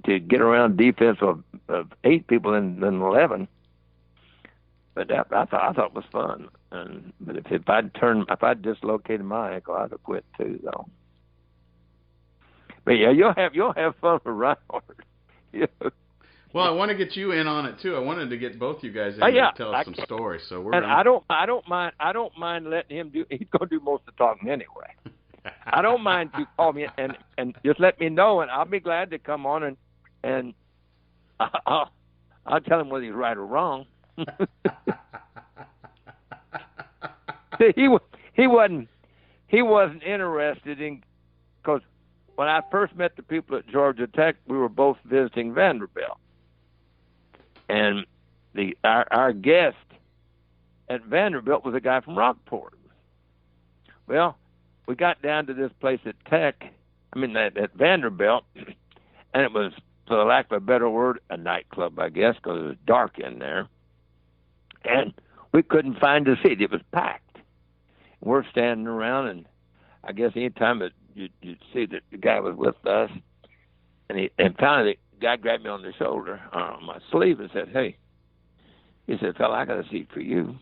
to get around defense of 8 people than 11. But I thought it was fun. But if I'd dislocated my ankle, I'd have quit too, though. But yeah, you'll have fun with Reinhardt. Well, I want to get you in on it too. I wanted to get both you guys in to tell us some stories. So I don't mind letting him do. He's going to do most of the talking anyway. I don't mind if you call me and just let me know, and I'll be glad to come on and I'll tell him whether he's right or wrong. See, he wasn't interested in, because when I first met the people at Georgia Tech, we were both visiting Vanderbilt. And our guest at Vanderbilt was a guy from Rockport. Well, we got down to this place at at Vanderbilt, and it was, for the lack of a better word, a nightclub, I guess, because it was dark in there. And we couldn't find a seat. It was packed. We're standing around, and I guess any time that you'd see that the guy was with us, and finally the guy grabbed me on the shoulder, on my sleeve, and said, hey, he said, fella, I got a seat for you.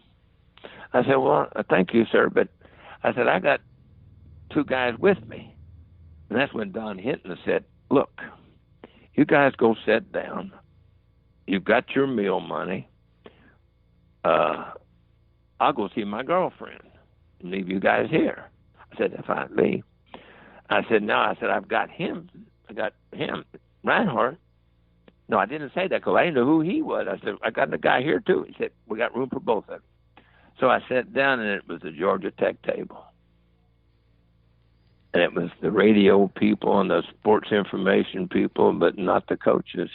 I said, well, thank you, sir, but I said, I got 2 guys with me. And that's when Don Hinton said, look, you guys go sit down. You've got your meal money. I'll go see my girlfriend and leave you guys here. I said, if I leave. I said, no, I've got him. Reinhardt. No, I didn't say that because I didn't know who he was. I said, I got a guy here too. He said, we got room for both of them. So I sat down, and it was the Georgia Tech table. And it was the radio people and the sports information people, but not the coaches.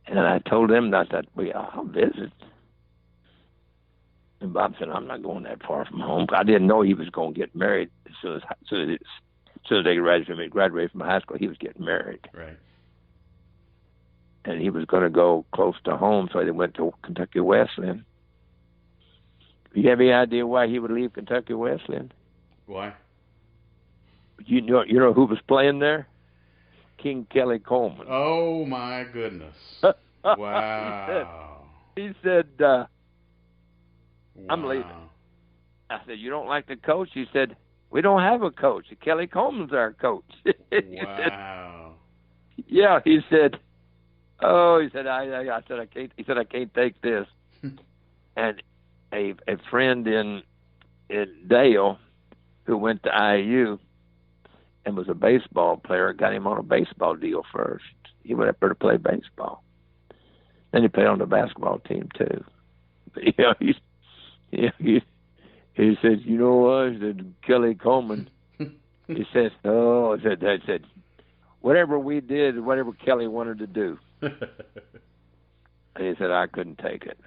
And I told them that I'll visit. And Bob said, I'm not going that far from home. I didn't know he was going to get married as soon as they graduated from high school. He was getting married. Right. and he was going to go close to home, so they went to Kentucky Wesleyan. Do you have any idea why he would leave Kentucky Wesleyan? Why? You know who was playing there? King Kelly Coleman. Oh my goodness! Wow. He said, wow. I'm leaving. I said, you don't like the coach? He said, we don't have a coach. Kelly Coleman's our coach. Wow. Yeah, he said, oh, he said, I said, I can't. He said, I can't take this. And a friend in Dale who went to IU and was a baseball player got him on a baseball deal first. He went up there to play baseball. Then he played on the basketball team too. But he said, you know what? He said, Kelly Coleman. He says, oh, I said, whatever we did, whatever Kelly wanted to do. And he said, I couldn't take it.